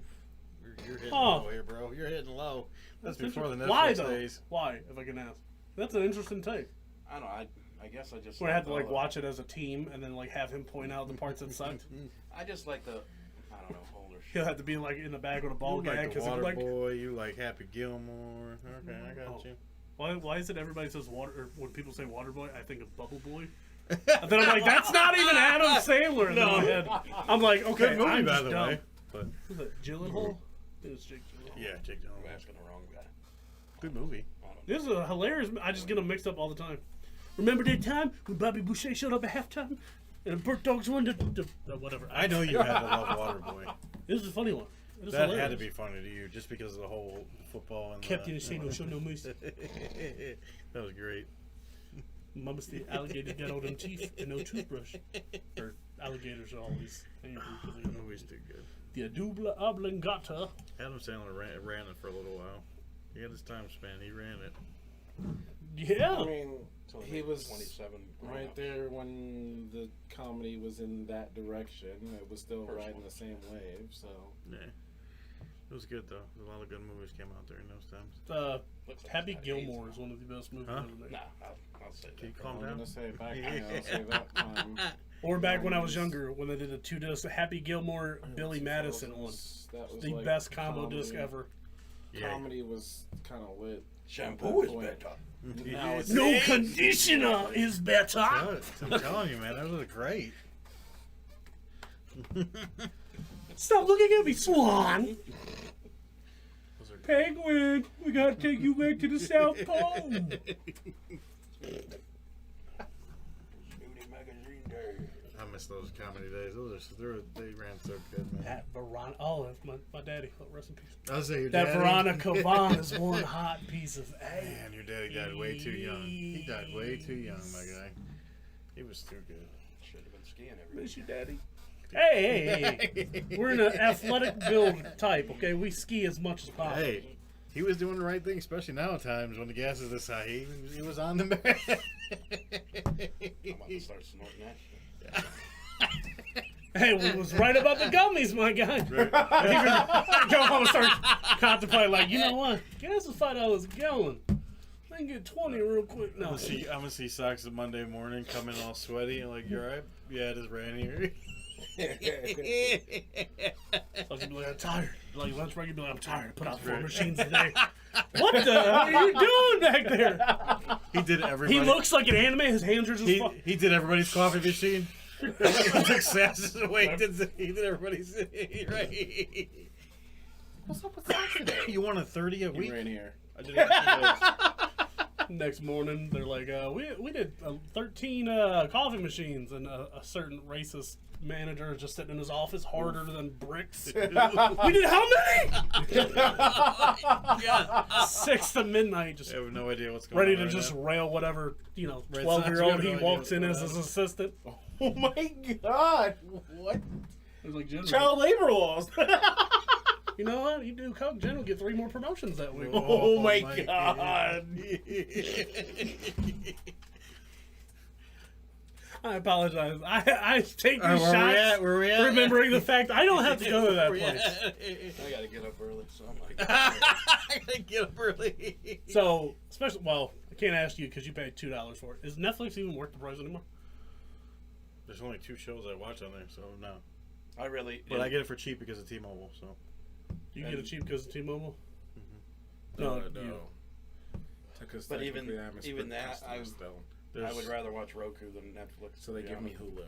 You're hitting Huh. low here, bro. You're hitting low. That's before the Netflix Why though? days. Why, if I can ask? That's an interesting take. I don't know. I guess I just. Where I had to liked like all watch it as a team and then like have him point out the parts that sucked. I just like the. I don't know, older He'll shit. have to be like in the bag with a ball You gag like the because Water like Boy. You like Happy Gilmore. Okay, I got Oh. you. why is it everybody says water or when people say water boy I think of Bubble Boy. And then I'm like that's not even Adam Sandler in my head. I'm like okay Good movie, I'm by just the dumb. way. But Was it Gyllenhaal? It was Jake Gyllenhaal. yeah, Jake I'm Gyllenhaal. asking the wrong guy. Good movie. This is a hilarious. I just get them mixed up all the time. Remember that time when Bobby Boucher showed up at halftime and Burt Dogs won the whatever. I know you had to love Waterboy. This is a funny one. It is That hilarious. had to be funny to you, just because of the whole football and Captain the, say no show no mercy. That was great. Mama's the alligator got all them teeth and no toothbrush. Or alligators are always angry because That movie's too good. the double oblongata. Adam Sandler ran it for a little while. He had his time span. He ran it. Yeah. I mean, So he they was 27 right grown-ups. there when the comedy was in that direction. It was still First riding one. the same wave. So Yeah. It was good though. A lot of good movies came out during those times. Looks like Happy it's got Gilmore AIDS is one of the best movies Huh? ever made. Nah, I'll say Can you that. calm I'm down? gonna say back. I'll say that time. Or back when I was younger, when they did a 2-disc Happy Gilmore, Billy Madison one. That was The like best combo comedy. disc ever. Yeah. Comedy was kind of lit. Shampoo is Point. better. Now it's No conditioner is better. I'm telling you, man, that was great. Stop looking at me, Swan. Penguin, we gotta take you back to the South Pole. Shooting magazine day. I miss those comedy days. They ran so good, man. That Veronica, oh, that's my daddy. Oh, rest in peace. I was saying, your That daddy- Veronica Vaughn is one hot piece of ass. Man, your daddy died way too young. He died way too young, my guy. He was too good. Should have been skiing every Miss you, weekend. daddy. Hey. We're in an athletic build type, okay? We ski as much as possible. Hey, he was doing the right thing, especially now at times when the gas is this high. He was on the man. I'm about to start snorting that shit. Hey, we was right about the gummies, my guy. Go home and start contemplating, like, you know what? Gas is $5 a gallon. I can get 20 real quick. No, I'm gonna see Socks on Monday morning coming all sweaty. Like, you alright? Yeah, it is ran here. so you'd be like, I'm tired. Like lunch break, you'd be like, I'm tired. Put out 4 machines today. What the hell are you doing back there? He did everybody. He looks like an anime. His hands are just. He did everybody's coffee machine. He took Sass's away. He did everybody's right. What's up with Socks today? You want a 30 a week? Ran here. I did it. Next morning, they're like, we did 13 coffee machines, and a certain racist manager is just sitting in his office harder than bricks. We did how many? 6 to midnight, just I have no idea what's going ready on. to right just now. rail whatever, Red 12-year-old Sox, he we have no walks idea in what's as going his assistant. Oh my god! What? It was like, Jen, Child labor laws. you know what? You do Coke, Jen will get 3 more promotions that week. Oh my god! I apologize. I take these Where we shots, at? Where we at? remembering the fact I don't have to go to that place. I gotta get up early, so I'm like, I gotta get up early. So, especially, well, I can't ask you because you paid $2 for it. Is Netflix even worth the price anymore? There's only 2 shows I watch on there, so no. I really. But I get it for cheap because of T-Mobile, so. You get it cheap because of T-Mobile? No. you- Because But technically even- I'm a even split that, customer I- still. I would rather watch Roku than Netflix. So they to be give me honest. Hulu.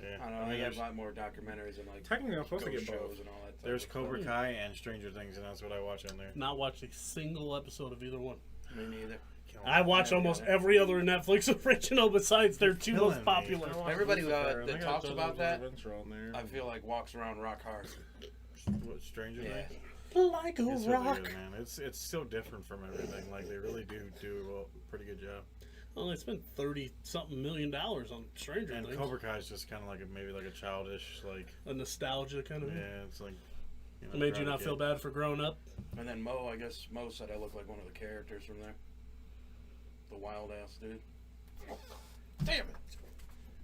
Yeah. I don't know. They have a lot more documentaries and like Technically, I'm supposed to ghost get both. shows and all that. type There's of Cobra stuff. Kai and Stranger Things, and that's what I watch on there. Not watched a single episode of either one. Me neither. I watch never almost got it. every other Netflix original besides their 2 Killing most me. popular. Everybody, Lucifer, and that I got talks JoJo's about that, Adventure on there. I feel like walks around rock hard. What, Stranger Yeah. Things? Like a It's rock. really good, man. It's so different from everything. Like, they really do a pretty good job. Well, they spent $30-something million on Stranger And Things. Cobra Kai is just kind of like maybe like a childish, like, A nostalgia kind of. yeah, it's like. It made you not feel bad for growing up. And then Mo, I guess Mo said I look like one of the characters from there. The wild ass dude. Damn it!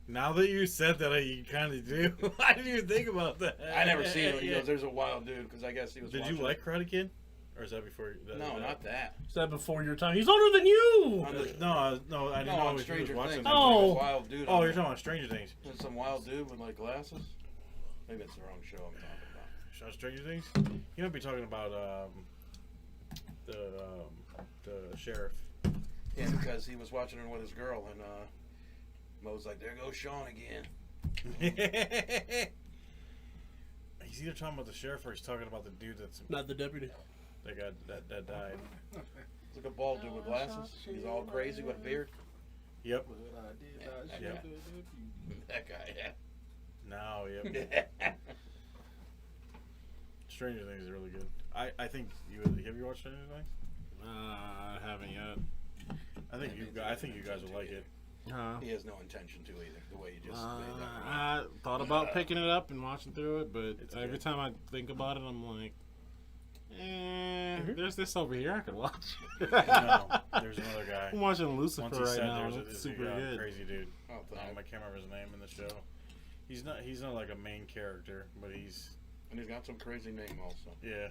Now that you said that, you kind of do. I didn't even think about that. I never seen him. He goes, "There's a wild dude," because I guess he was. Did you watching like Karate Kid? Or is that before? No, not that. Is that before your time? He's older than you! On the, No, I didn't no, know on he was Stranger watching Things. that. Oh. There's a wild dude. Oh, on you're there. talking about Stranger Things. There's some wild dude with like glasses. Maybe it's the wrong show I'm talking about. Stranger Things? You might be talking about the sheriff. Yeah, because he was watching it with his girl, and Mo's like, "There goes Sean again." He's either talking about the sheriff or he's talking about the dude Not the deputy. that died. It's like a bald dude with glasses. He's all crazy with a beard. Yep. Yeah. That guy, yeah. Now, yep. Stranger Things is really good. I think have you watched Stranger Things? I haven't yet. I think you guys will like it. He has no intention to either. The way you just made that. I thought about picking it up and watching through it, but It's every good. time I think about it, I'm like, there's this over here I could watch. No, there's another guy. I'm watching Lucifer Once he right said now. there's It's a super good. crazy dude. Oh, I can't remember his name in the show. He's not like a main character, but he's and he's got some crazy name also. yeah.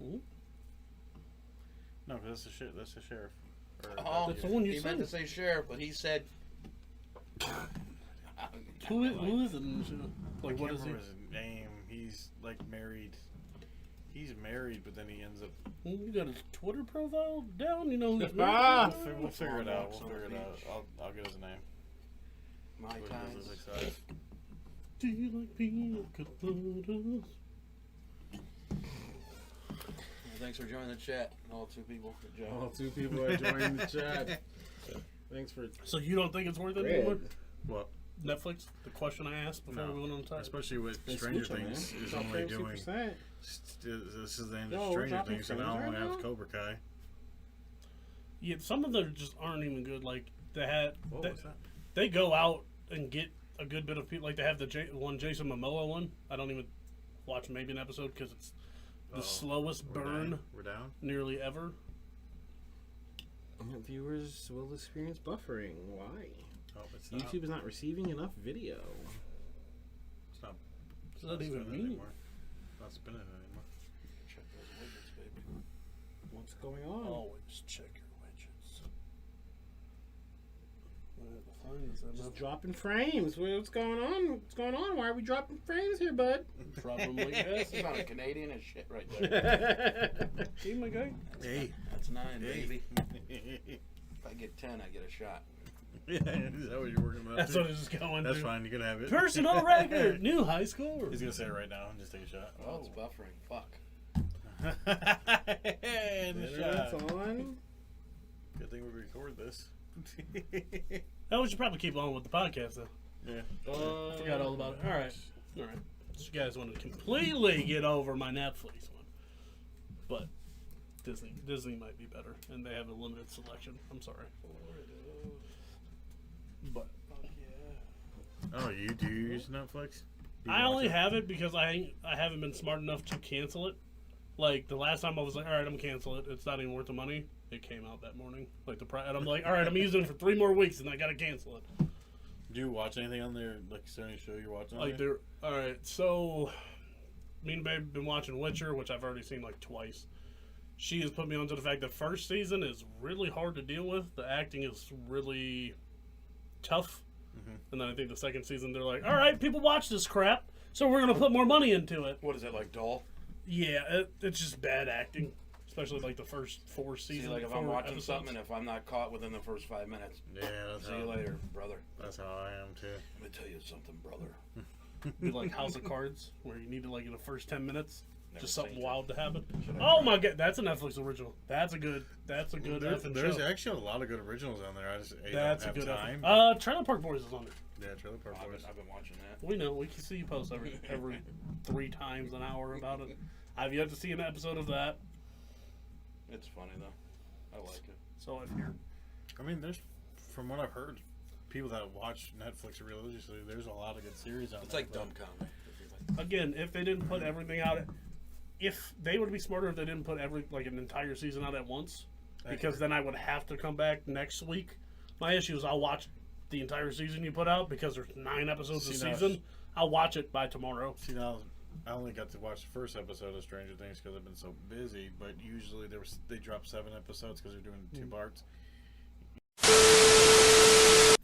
Ooh. No, because that's the sheriff. Or Oh, That's the one you he meant to said. say sheriff, but he said. Who is it in the show? Like, I what can't is he? remember his name. He's like married. He's married, but then he ends up. You got his Twitter profile down? You know who's Ah! We'll figure it out. Box We'll on figure the it out. beach. I'll get his name. My What times. is this excited? Do you like peanut coladas? Well, thanks for joining the chat, all 2 people. Good job. All 2 people are joining the chat. Thanks for So you don't think it's worth it Red. anymore? What? Netflix? The question I asked before No. we went on the time. Especially with It's Stranger Lucha, man. Things is It's up only 32%. doing. This is the end Yo, of we're Stranger dropping Things, so frames now right only have now? Cobra Kai. Yeah, some of them just aren't even good. Like What was that? they go out and get a good bit of people. Like they have the one Jason Momoa one. I don't even watch maybe an episode because it's the slowest burn We're down. nearly ever. Viewers will experience buffering. Why? Oh, it's not. YouTube is not receiving enough video. It's not. What does that even spinning mean? anymore. It's not spinning anymore. Check those widgets, baby. What's going on? Always check your widgets. Just dropping frames. What's going on? What's going on? Why are we dropping frames here, bud? Probably This is on a Canadian as shit right there. See, my guy? Hey. That's 9, Hey. baby. If I get 10, I get a shot. Is that what you're working on? That's what it's going That's to. fine. You can have it. Personal record. New high score. He's gonna say it right now and just take a shot. Oh, it's buffering. Fuck. And the Internet's shot. on. Good thing we record this. Oh, we should probably keep on with the podcast, though. Yeah. Forgot all about it. All right. So you guys want to completely get over my Netflix one. But Disney might be better, and they have a limited selection. I'm sorry. But Oh, you do use Netflix? You I watch only it? have it because I haven't been smart enough to cancel it. Like, the last time I was like, all right, I'm going to cancel it. It's not even worth the money. It came out that morning. Like, and I'm like, all right, I'm using it for 3 more weeks, and I got to cancel it. Do you watch anything on there? Like, is there any show you're watching on Like, there? all right, so me and Babe have been watching Witcher, which I've already seen like twice. She has put me onto the fact that first season is really hard to deal with. The acting is really tough. And then I think the second season, they're like, all right, people watch this crap, so we're going to put more money into it. What is it, like doll? Yeah, it's just bad acting, especially like the first 4 seasons. See, like if I'm watching something, if I'm not caught within the first 5 minutes, Yeah, that's see how, you later, brother. That's how I am too. Let me tell you something, brother. Be like House of Cards, where you need to like in the first 10 minutes, Never just something seen it. wild to happen. Oh my god, that's a Netflix original. That's a good effing There's show. actually a lot of good originals on there. I just That's a don't good have time. Trailer Park Boys is on there. Yeah, Trailer Park Boys. I've been watching that. We know. We can see you post every 3 times an hour about it. I've yet to see an episode of that, It's funny though. I like it. so I've heard. I mean, there's, from what I've heard, people that watch Netflix religiously, there's a lot of good series on It's there. like dumb comedy. if you like. Again, if they didn't put everything out, if they would be smarter if they didn't put an entire season out at once, because then I would have to come back next week. My issue is I'll watch the entire season you put out because there's 9 episodes a See, now- season. I'll watch it by tomorrow. See, now I only got to watch the first episode of Stranger Things because I've been so busy. But usually they drop 7 episodes because they're doing 2 parts.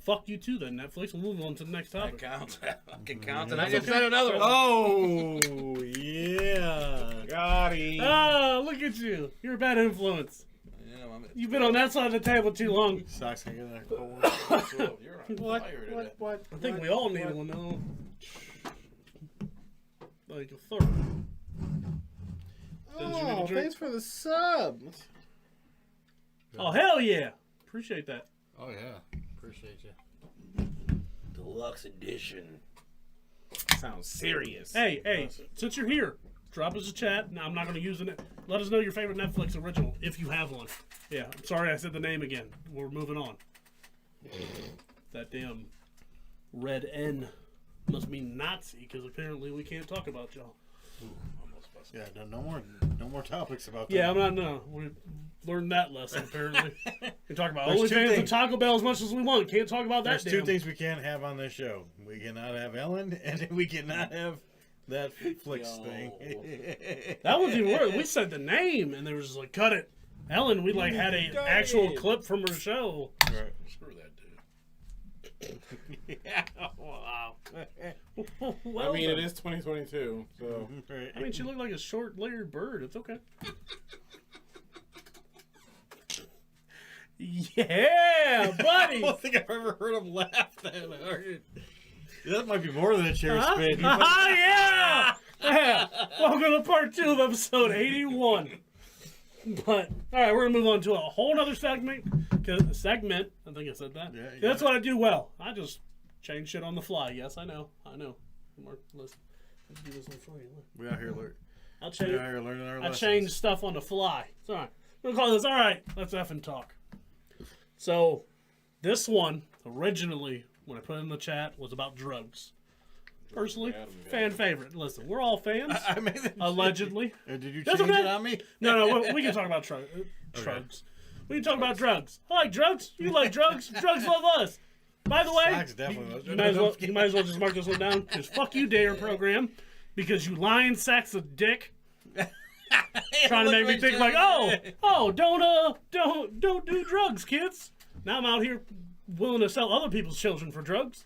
Fuck you too, then Netflix. We'll move on to the next That topic. counts. I can count, and That's I can okay. set another one. Oh yeah, Got him. Ah, look at you. You're a bad influence. You know, You've been on that side of the table too long. socks can get there. You're on fire today. What? I think we all need one though. Like a third. Did you need a Oh, drink? thanks for the sub. Oh hell yeah! Appreciate that. Oh yeah, appreciate you. Deluxe edition. Sounds serious. Hey, since you're here, drop us a chat. Now I'm not going to use it. Let us know your favorite Netflix original if you have one. Yeah, I'm sorry I said the name again. We're moving on. That damn red N must mean Nazi because apparently we can't talk about y'all. Yeah, no more topics about that. Yeah, I'm not. No, we learned that lesson apparently. We talk about There's 2 OnlyFans and things. Taco Bell as much as we want. Can't talk about that. There's 2 things we can't have on this show. We cannot have Ellen, and we cannot have that Flicks thing. That was even worse. We said the name, and they were just like, "Cut it." Ellen, we like had a actual clip from her show. Right. Screw that dude. Yeah, wow. I mean, it is 2022, so Right. I mean, she looked like a short-legged bird. It's okay. Yeah, I buddy. don't think I've ever heard him laugh that hard. That might be more than a chair Huh? spin. Yeah. Yeah. Welcome to part 2 of episode 81. But all right, we're gonna move on to a whole other segment. Segment. I think I said that. Yeah, That's what I do well. I just change shit on the fly. Yes, I know. Mark, listen. Let's do this on the fly. We out here learning. I'll change. We out here learning our I lessons. change stuff on the fly. It's all right. We're gonna call this. All right, let's effing talk. So, this one originally, when I put it in the chat, was about drugs. Personally, fan favorite. Listen, we're all fans. I made that Allegedly. Did you That's change okay. it on me? No, we can talk about drugs. We can talk about drugs. I like drugs. You like drugs. Drugs love us. By the way, Socks definitely. you might as well just mark this one down. Because fuck you, Dare program, because you lying sacks of dick. Trying to make me think like, don't do drugs, kids. Now I'm out here willing to sell other people's children for drugs.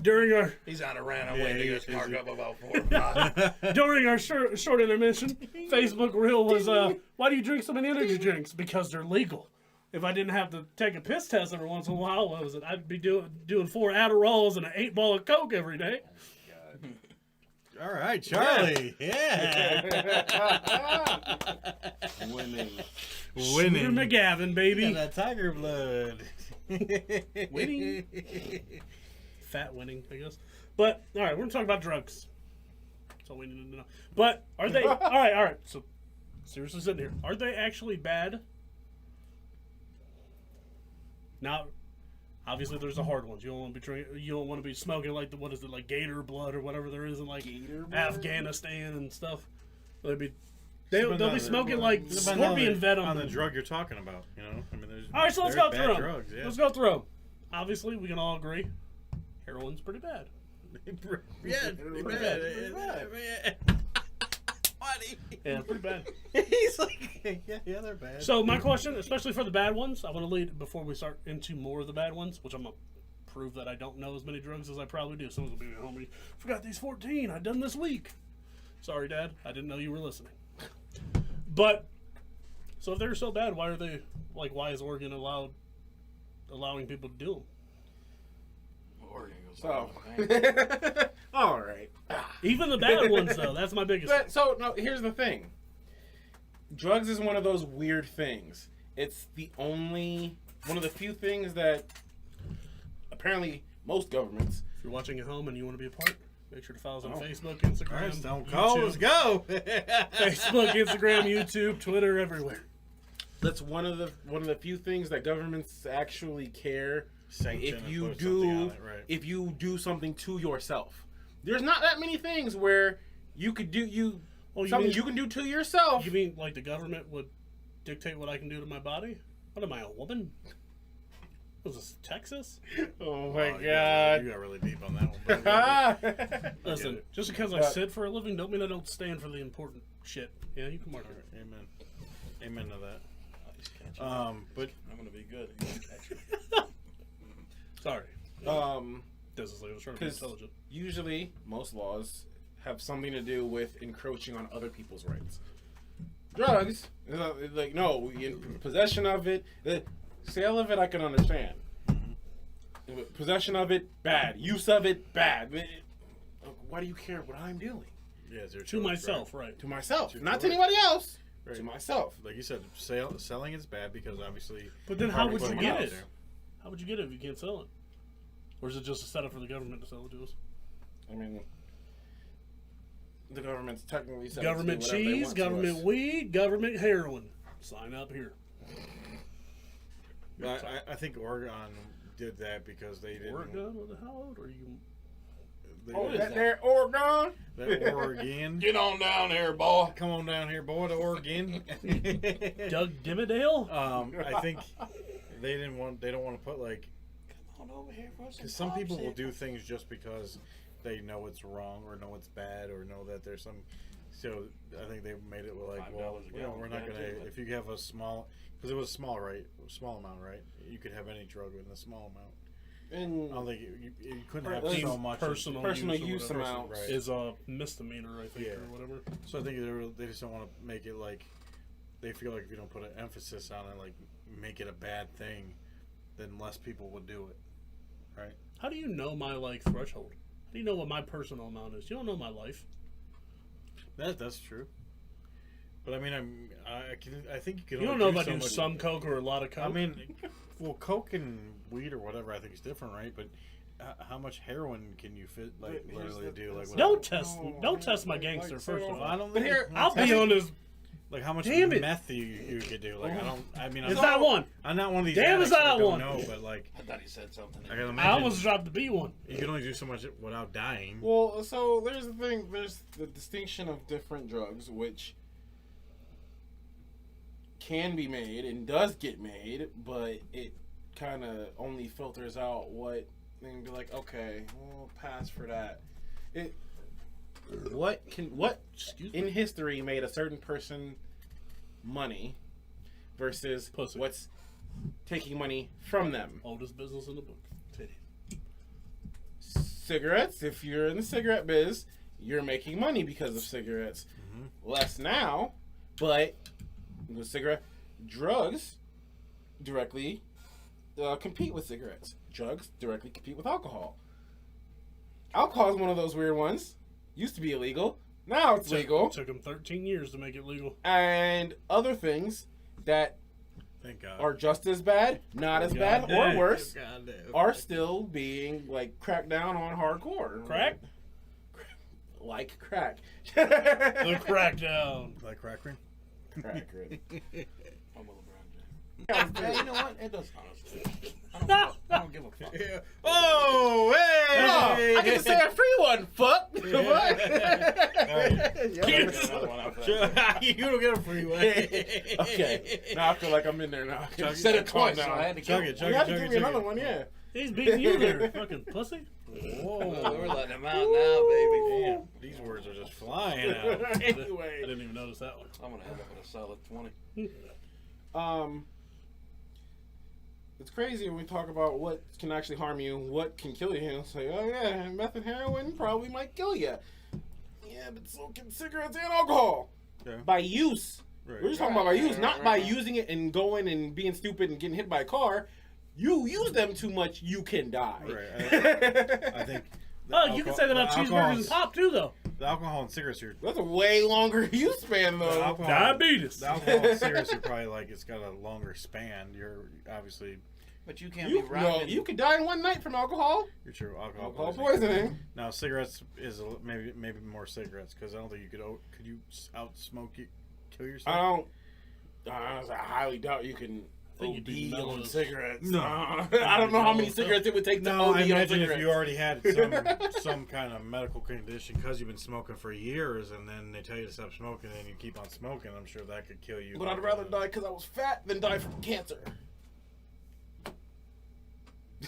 During our He's on a rant. I'm waiting to get mark up about 4 or 5. during our short intermission, Facebook reel was why do you drink so many energy drinks? Because they're legal. If I didn't have to take a piss test every once in a while, what was it? I'd be doing 4 Adderalls and an 8-ball of Coke every day. All right, Charlie. Yeah. Winning. Shooter McGavin, baby. Yeah, that tiger blood. Winning. Fat winning, I guess. But, all right, we're going to talk about drugs. That's all we need to know. But, are they... all right. So, seriously sitting here. Are they actually bad? Now, obviously, there's the hard ones. You don't want to be you don't want to be smoking like like gator blood or whatever there is in like Afghanistan and stuff. They'll be smoking like scorpion venom on the drug you're talking about. You know, I mean, all right, so let's go through them. Drugs, yeah. Let's go through them. Obviously, we can all agree, heroin's pretty bad. Yeah, pretty bad. Yeah, pretty bad. He's like, yeah, they're bad. So my question, especially for the bad ones, I want to lead before we start into more of the bad ones, which I'm gonna prove that I don't know as many drugs as I probably do. Someone's gonna be at home. Forgot these 14 I done this week. Sorry, Dad. I didn't know you were listening. But so if they're so bad, why are they like? Why is Oregon allowing people to do them? Oregon goes So, okay. all right. Even the bad ones, though. That's my biggest. So, no, here's the thing. Drugs is one of those weird things. It's one of the few things that apparently most governments. If you're watching at home and you want to be a part, make sure to follow us on Facebook, Instagram, All right, Stone YouTube. Cold, let's go. Facebook, Instagram, YouTube, Twitter, everywhere. That's one of the few things that governments actually care. Sanction If and you put something on do, it, right. if you do something to yourself, there's not that many things where you could do something you can do to yourself. You mean like the government would dictate what I can do to my body? What am I, a woman? Was this Texas? Oh my You god! got really deep on that one. Listen, just because I sit for a living don't mean I don't stand for the important shit. Yeah, you can mark it. Amen to that. But I'm gonna be good. Sorry. This is like I was trying to be 'Cause intelligent. usually most laws have something to do with encroaching on other people's rights. Drugs, like no, in possession of it, the sale of it I can understand. Possession of it, bad. Use of it, bad. Why do you care what I'm doing? yeah, it's your To choice, myself, right. To myself, your not to choice. anybody else. Right. To myself. Like you said, selling is bad because obviously. But then how would you putting get out it? there. How would you get it if you can't sell it? Or is it just a setup for the government to sell it to us? I mean, the government's technically set Government to do whatever they cheese, want to government us. weed, government heroin. Sign up here. But I think Oregon did that because they didn't. Oregon? How old are you? Oh, that there Oregon? That Oregon. Get on down here, boy. Come on down here, boy, to Oregon. Doug Dimmadale? I think they don't want to put like. Come on over here for some. Because some people will do things just because they know it's wrong or know it's bad or know that there's some. So I think they made it like, well, $5 a gallon, we're not yeah, gonna. too, but- If you have a small, because it was small amount, right? You could have any drug in a small amount. And I don't think you couldn't have Personal- so much personal use or whatever amount right. is a misdemeanor, I think, Yeah. or whatever. So I think they just don't want to make it like they feel like if you don't put an emphasis on it, like make it a bad thing, then less people will do it, right? How do you know my threshold? How do you know what my personal amount is? You don't know my life. That's true. But I mean, I think you can. You don't only know if I so do much. some coke or a lot of coke. I mean, well, coke and weed or whatever, I think is different, right? But how much heroin can you literally do? Like, don't test my gangster like, first so- of all. I don't. But think- here- I'll be on this. Like how much Damn it. meth you could do? Like I don't. I mean, It's that one. I'm not one of these. Damn, addicts it's that that don't one. know, but like I thought he said something. I can I imagine almost dropped the B one. you can only do so much without dying. well, so there's the thing. There's the distinction of different drugs, which can be made and does get made, but it kind of only filters out what and be like, okay, we'll pass for that. What in history made a certain person money versus Pussy. what's taking money from them? Oldest business in the book. Cigarettes. If you're in the cigarette biz, you're making money because of cigarettes. Less now, but with drugs directly compete with cigarettes. Drugs directly compete with alcohol. Alcohol is one of those weird ones. Used to be illegal. Now it's legal. It took them 13 years to make it legal. And other things that Thank God. are just as bad, not as bad, or worse, God. are still being like cracked down on hardcore. Crack? Like crack. The crackdown. Like crack cream? Crack, right. I'm with LeBron James. Yeah, you know what? It does honestly. I don't give a fuck. Yeah. Oh, hey! Oh, I get to say a free one, fuck! Another one after that. You don't get a free one. Okay, now I feel like I'm in there now. Chug You said it twice So I now. had to Chug kill it, him. You have to chug give it, me chug another it. one, yeah. He's beating you there, fucking pussy. We're letting him out now, baby. Damn, these words are just flying out. I Anyway, didn't even notice that one. I'm gonna end up with a solid 20. it's crazy when we talk about what can actually harm you, what can kill you. It's like, oh yeah, meth and heroin probably might kill you. Yeah, but so can cigarettes and alcohol. Okay. By use. Right. We're just talking about by use, not by Right. using it and going and being stupid and getting hit by a car. You use them too much, you can die. Right. I think. Oh, you can say that about cheeseburgers and pop too, though. The alcohol and cigarettes are. That's a way longer use span, The though. alcohol, Diabetes. The alcohol and cigarettes are probably like it's got a longer span. You're obviously But you can't You, be riding. you could die in one night from alcohol. you're true alcohol Alcohol poisoning. poisoning. Now cigarettes is maybe more cigarettes because I don't think you could you out smoke you kill yourself. I highly doubt you can I think you'd be OD on mellows. cigarettes. No. I don't know how many cigarettes it would take to No, OD I on imagine cigarettes. if you already had some kind of medical condition because you've been smoking for years, and then they tell you to stop smoking, and you keep on smoking. I'm sure that could kill you. But I'd rather die because I was fat than die from cancer.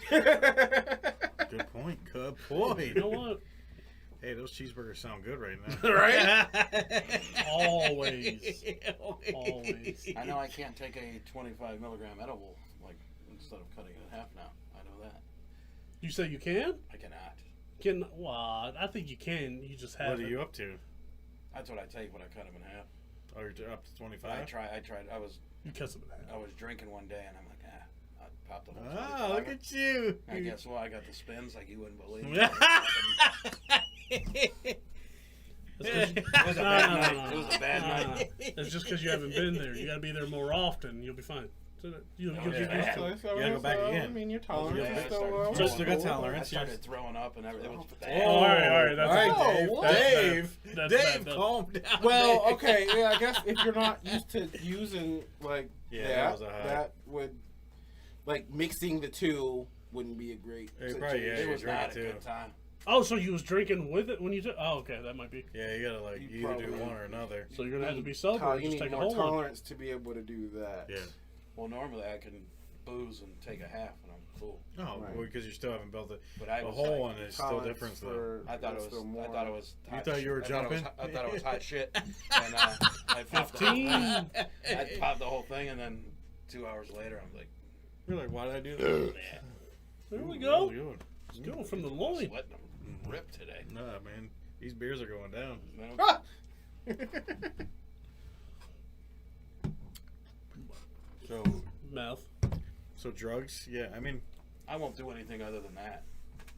Good point. Good point. You know what? Hey, those cheeseburgers sound good right now. Right? Always. Always. I know I can't take a 25 milligram edible like instead of cutting it in half now. I know that. You say you can? I cannot. Can? Well, I think you can. You just have. What are you up to? That's what I take when I cut them in half. Oh, you're up to 25. I tried. You cut some in half. I was drinking one day and I'm like, I popped the whole. Oh, 25. look at you. I guess what? I got the spins like you wouldn't believe. That's 'cause you- It was a bad night. It was a bad Nah. night. It's just because you haven't been there. You got to be there more often. You'll be fine. So that you'll get used to it. So, You gotta go back again. I mean, your tolerance Yeah, is I still started low. throwing Still got up. tolerance, I started yes. throwing up and everything. It was Oh, bad. all right. That's All right, bad. Dave. That's bad. Dave. That's Dave, bad. calm down. Well, Dave. okay, yeah, I guess if you're not used to using like Yeah, that, that was a high. that would like mixing the two wouldn't be a great Yeah, probably, yeah. situation. It was drink not it a too. good time. Oh, so you was drinking with it when you took? Oh, okay, that might be. Yeah, you gotta like You either do probably- one or another. So you're gonna have to be sober. Or You just need take a more whole one. tolerance to be able to do that. Yeah. Well, normally I can booze and take a half and I'm cool. Oh, Right. well, because you still haven't built it. But I A was whole like, one is still Tolerance different though. for- I thought it that's was. still more- I thought it was. You hot thought you were shit. I thought it was- jumping? I thought it was hot shit, and I popped the 15. whole thing. I popped the whole thing, and then 2 hours later, I'm like, You're like, why did I do that? There we go. Really good. It's going from the loin. sweating them rip today. Nah, man. These beers are going down. No, So, Meth. so drugs? Yeah, I mean. I won't do anything other than that.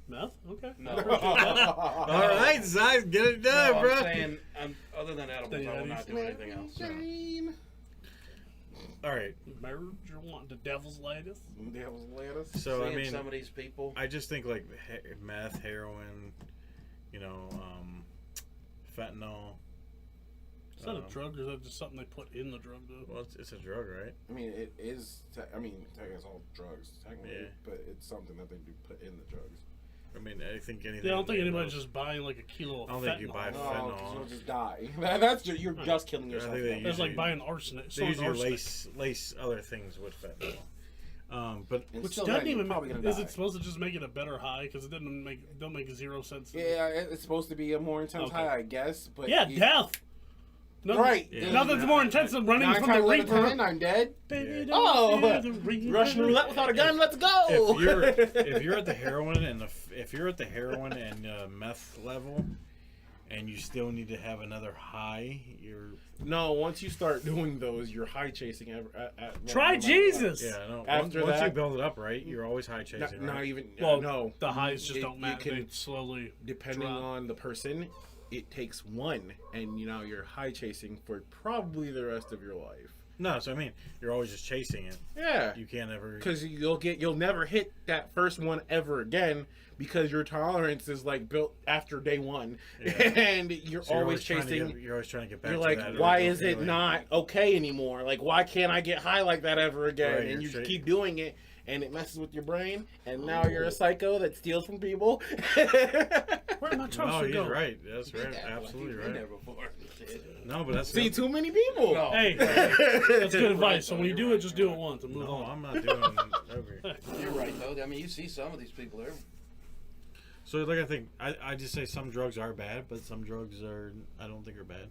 Meth. Okay. No. All right, Zai, get it done, No, bro. I'm saying, other than edibles, Then I will you not do anything else. Jane. All right. Marijuana, the devil's lettuce. Devil's lettuce. So, I Seeing mean, some of these people. I just think like meth, heroin, fentanyl. Is that a drug or is that just something they put in the drug though? Well, it's a drug, right? I mean, it is. I mean, it's all drugs technically, Yeah. but it's something that they do put in the drugs. I mean, I think anything. Yeah, I don't think anybody's just buying like a kilo of I don't fentanyl. think you buy No, 'cause fentanyl. you'll just die. That's just, you're just killing I yourself. think they though. It's usually- like buying arsenic. They Someone's usually arsenic. lace other things with fentanyl. But And Which still doesn't then, you're even probably make, gonna is die. it supposed to just make it a better high? Because it don't make 0 sense. Yeah, it's supposed to be a more intense Okay. high, I guess. But Yeah, you- death. Nothing, Right. Yeah. Nothing's more intense than running 9 from the times out of Reaper. 10, I'm dead. Baby, don't Oh, fear the Reaper. Russian roulette without a gun. Let's go. if you're at the heroin and meth level, and you still need to have another high, you're No, once you start doing those, you're high chasing. At Try Jesus. yeah. No, After once you that- build it up right, you're always high chasing. Not right? even. Well, no. the highs just It- don't you matter. They can- slowly Depending drop. on the person, it takes one, and you're high chasing for probably the rest of your life. No, so I mean, you're always just chasing it. Yeah. You can't ever. Because you'll never hit that first one ever again because your tolerance is like built after day one, Yeah. and you're So always trying to chasing. you're always trying to get back. You're to like, that why original is it feeling. not okay anymore? Like, why can't I get high like that ever again? Right, and you're you straight- keep doing it, and it messes with your brain, and now you're a psycho that steals from people. Where my No, toaster he's go? right. That's right. Yeah, Absolutely I've been right. there before. No, but that's See, too many people. No. Hey, that's good advice. So though, when you you're do right, it, just you're do it right. once and move No, on. I'm not doing. Okay. You're right, though. I mean, you see some of these people there. So, like, I just say some drugs are bad, but some drugs I don't think are bad.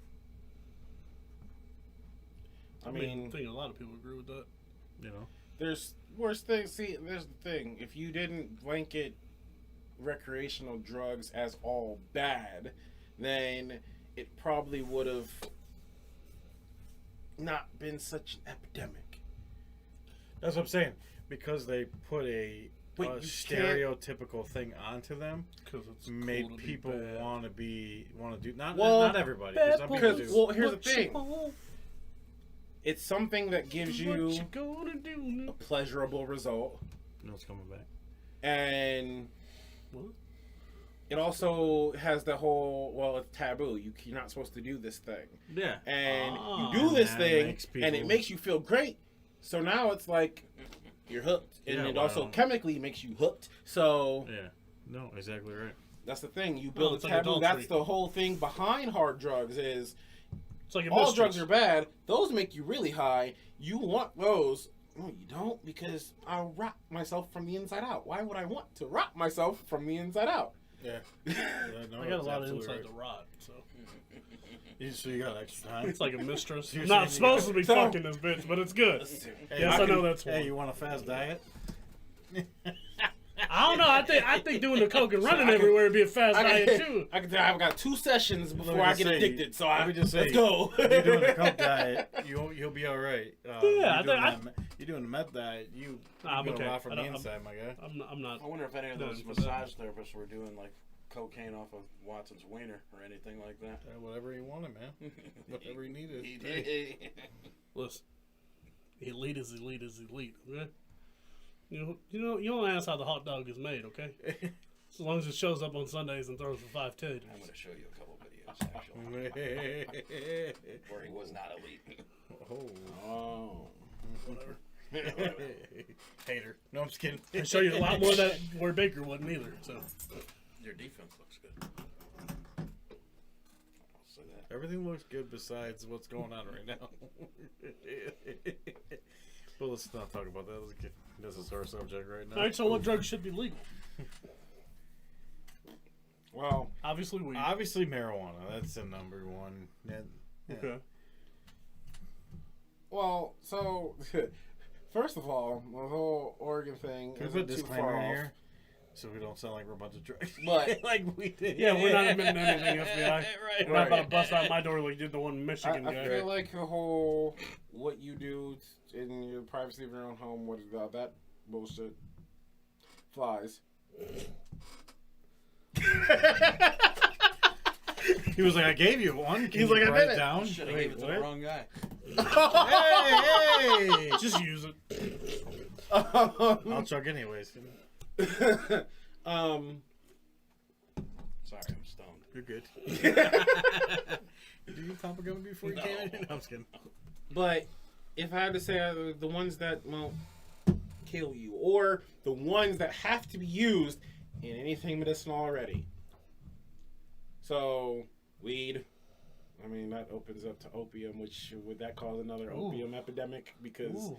I I mean, think a lot of people agree with that. You know. there's worse things. See, there's the thing. If you didn't blanket recreational drugs as all bad, then it probably would have not been such an epidemic. That's what I'm saying. Because they put a But you stereotypical thing onto them, Because it's made cool to be people bad. want to do not Well, not everybody. 'Cause some people because do. well, here's the What you thing. want, It's something that gives what you you gonna do? a pleasurable result, No, it's coming back. and What? it also has the whole it's taboo. You're not supposed to do this thing. Yeah. And Ah. you do this That thing, makes and it people- makes you feel great. So now it's like you're hooked, and Yeah, it well, also chemically makes you hooked. So Yeah. No, exactly right. that's the thing. You build it's a like taboo. adultery. That's the whole thing behind hard drugs. Is It's like a all mistress. drugs are bad. Those make you really high. You want those. No, you don't, because I'll rot myself from the inside out. Why would I want to rot myself from the inside out? Yeah. I got a lot of insight to rot, so So you got extra time. it's like a mistress. You're I'm not saying supposed to be So- fucking this bitch, but it's good. Hey, Yes, I know that's Hey, one. you want a fast diet? I don't know. I think doing the coke and running I can- everywhere would be a fast I diet can, too. I've got 2 sessions before me I just get say- addicted. So let me just say, let's go. You're doing the coke diet. You'll be all right. You're doing the meth diet. You're I'm gonna okay. rot from I the don't- inside, my guy. I'm not. I wonder if any of No, those it's for that. massage therapists were doing like cocaine off of Watson's wiener or anything like that. Whatever you wanted, man. Whatever you needed. He did. Listen, elite is elite is elite. Okay. You don't ask how the hot dog is made, okay? As long as it shows up on Sundays and throws for 5 I'm going to show you a couple videos actually where he was not elite. Oh. Whatever. Hater. No, I'm just kidding. I show you a lot more of that where Baker wasn't either. So Your defense looks good. I'll say that. Everything looks good besides what's going on right now. But let's not talk about that. This is our subject right now. all right. So what drugs should be legal? Well, Obviously weed. Obviously, marijuana. That's the number one. Yeah. Okay. well, so first of all, the whole Oregon thing Can we put a isn't too disclaimer far in off. here so we don't sound like we're a bunch of drugs? But like we did. Yeah, we're not admitting anything, FBI. Right. We're not about to bust out my door like you did the one in I Michigan guy. feel like the whole what you do in your privacy of your own home, what is that bullshit flies. He was like, I gave you one. Can He's you like, I write did it it. down? Should have Wait, gave it to what? the wrong guy. Hey, Just use it. I'll chug anyways. Sorry, I'm stoned. You're good. Did you pop a gummy before you came in? No, I'm just kidding. But if I had to say the ones that won't kill you, or the ones that have to be used in anything medicinal already. So, weed. I mean, that opens up to opium, which would that cause another opium epidemic? Because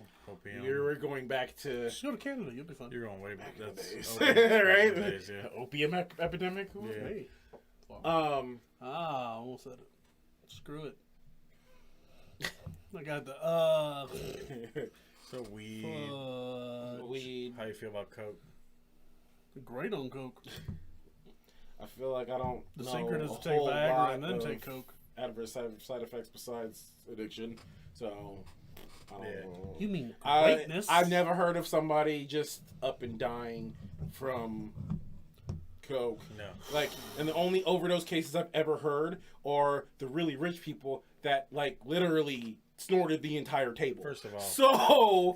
we're going back to... Just go to Canada, you'll be fine. You're going way back. That's right? days, yeah. Opium epidemic? Ooh, Yeah. hey. Almost said it. Screw it. I got the, So weed. Weed. How you feel about coke? Great on Coke. I feel like I don't The know secret is a to take whole Viagra lot and then of take Coke. adverse side effects besides addiction. So, I don't know. You mean I, greatness? I've never heard of somebody just up and dying from coke. No. Like, and the only overdose cases I've ever heard are the really rich people that, like, literally snorted the entire table. First of all.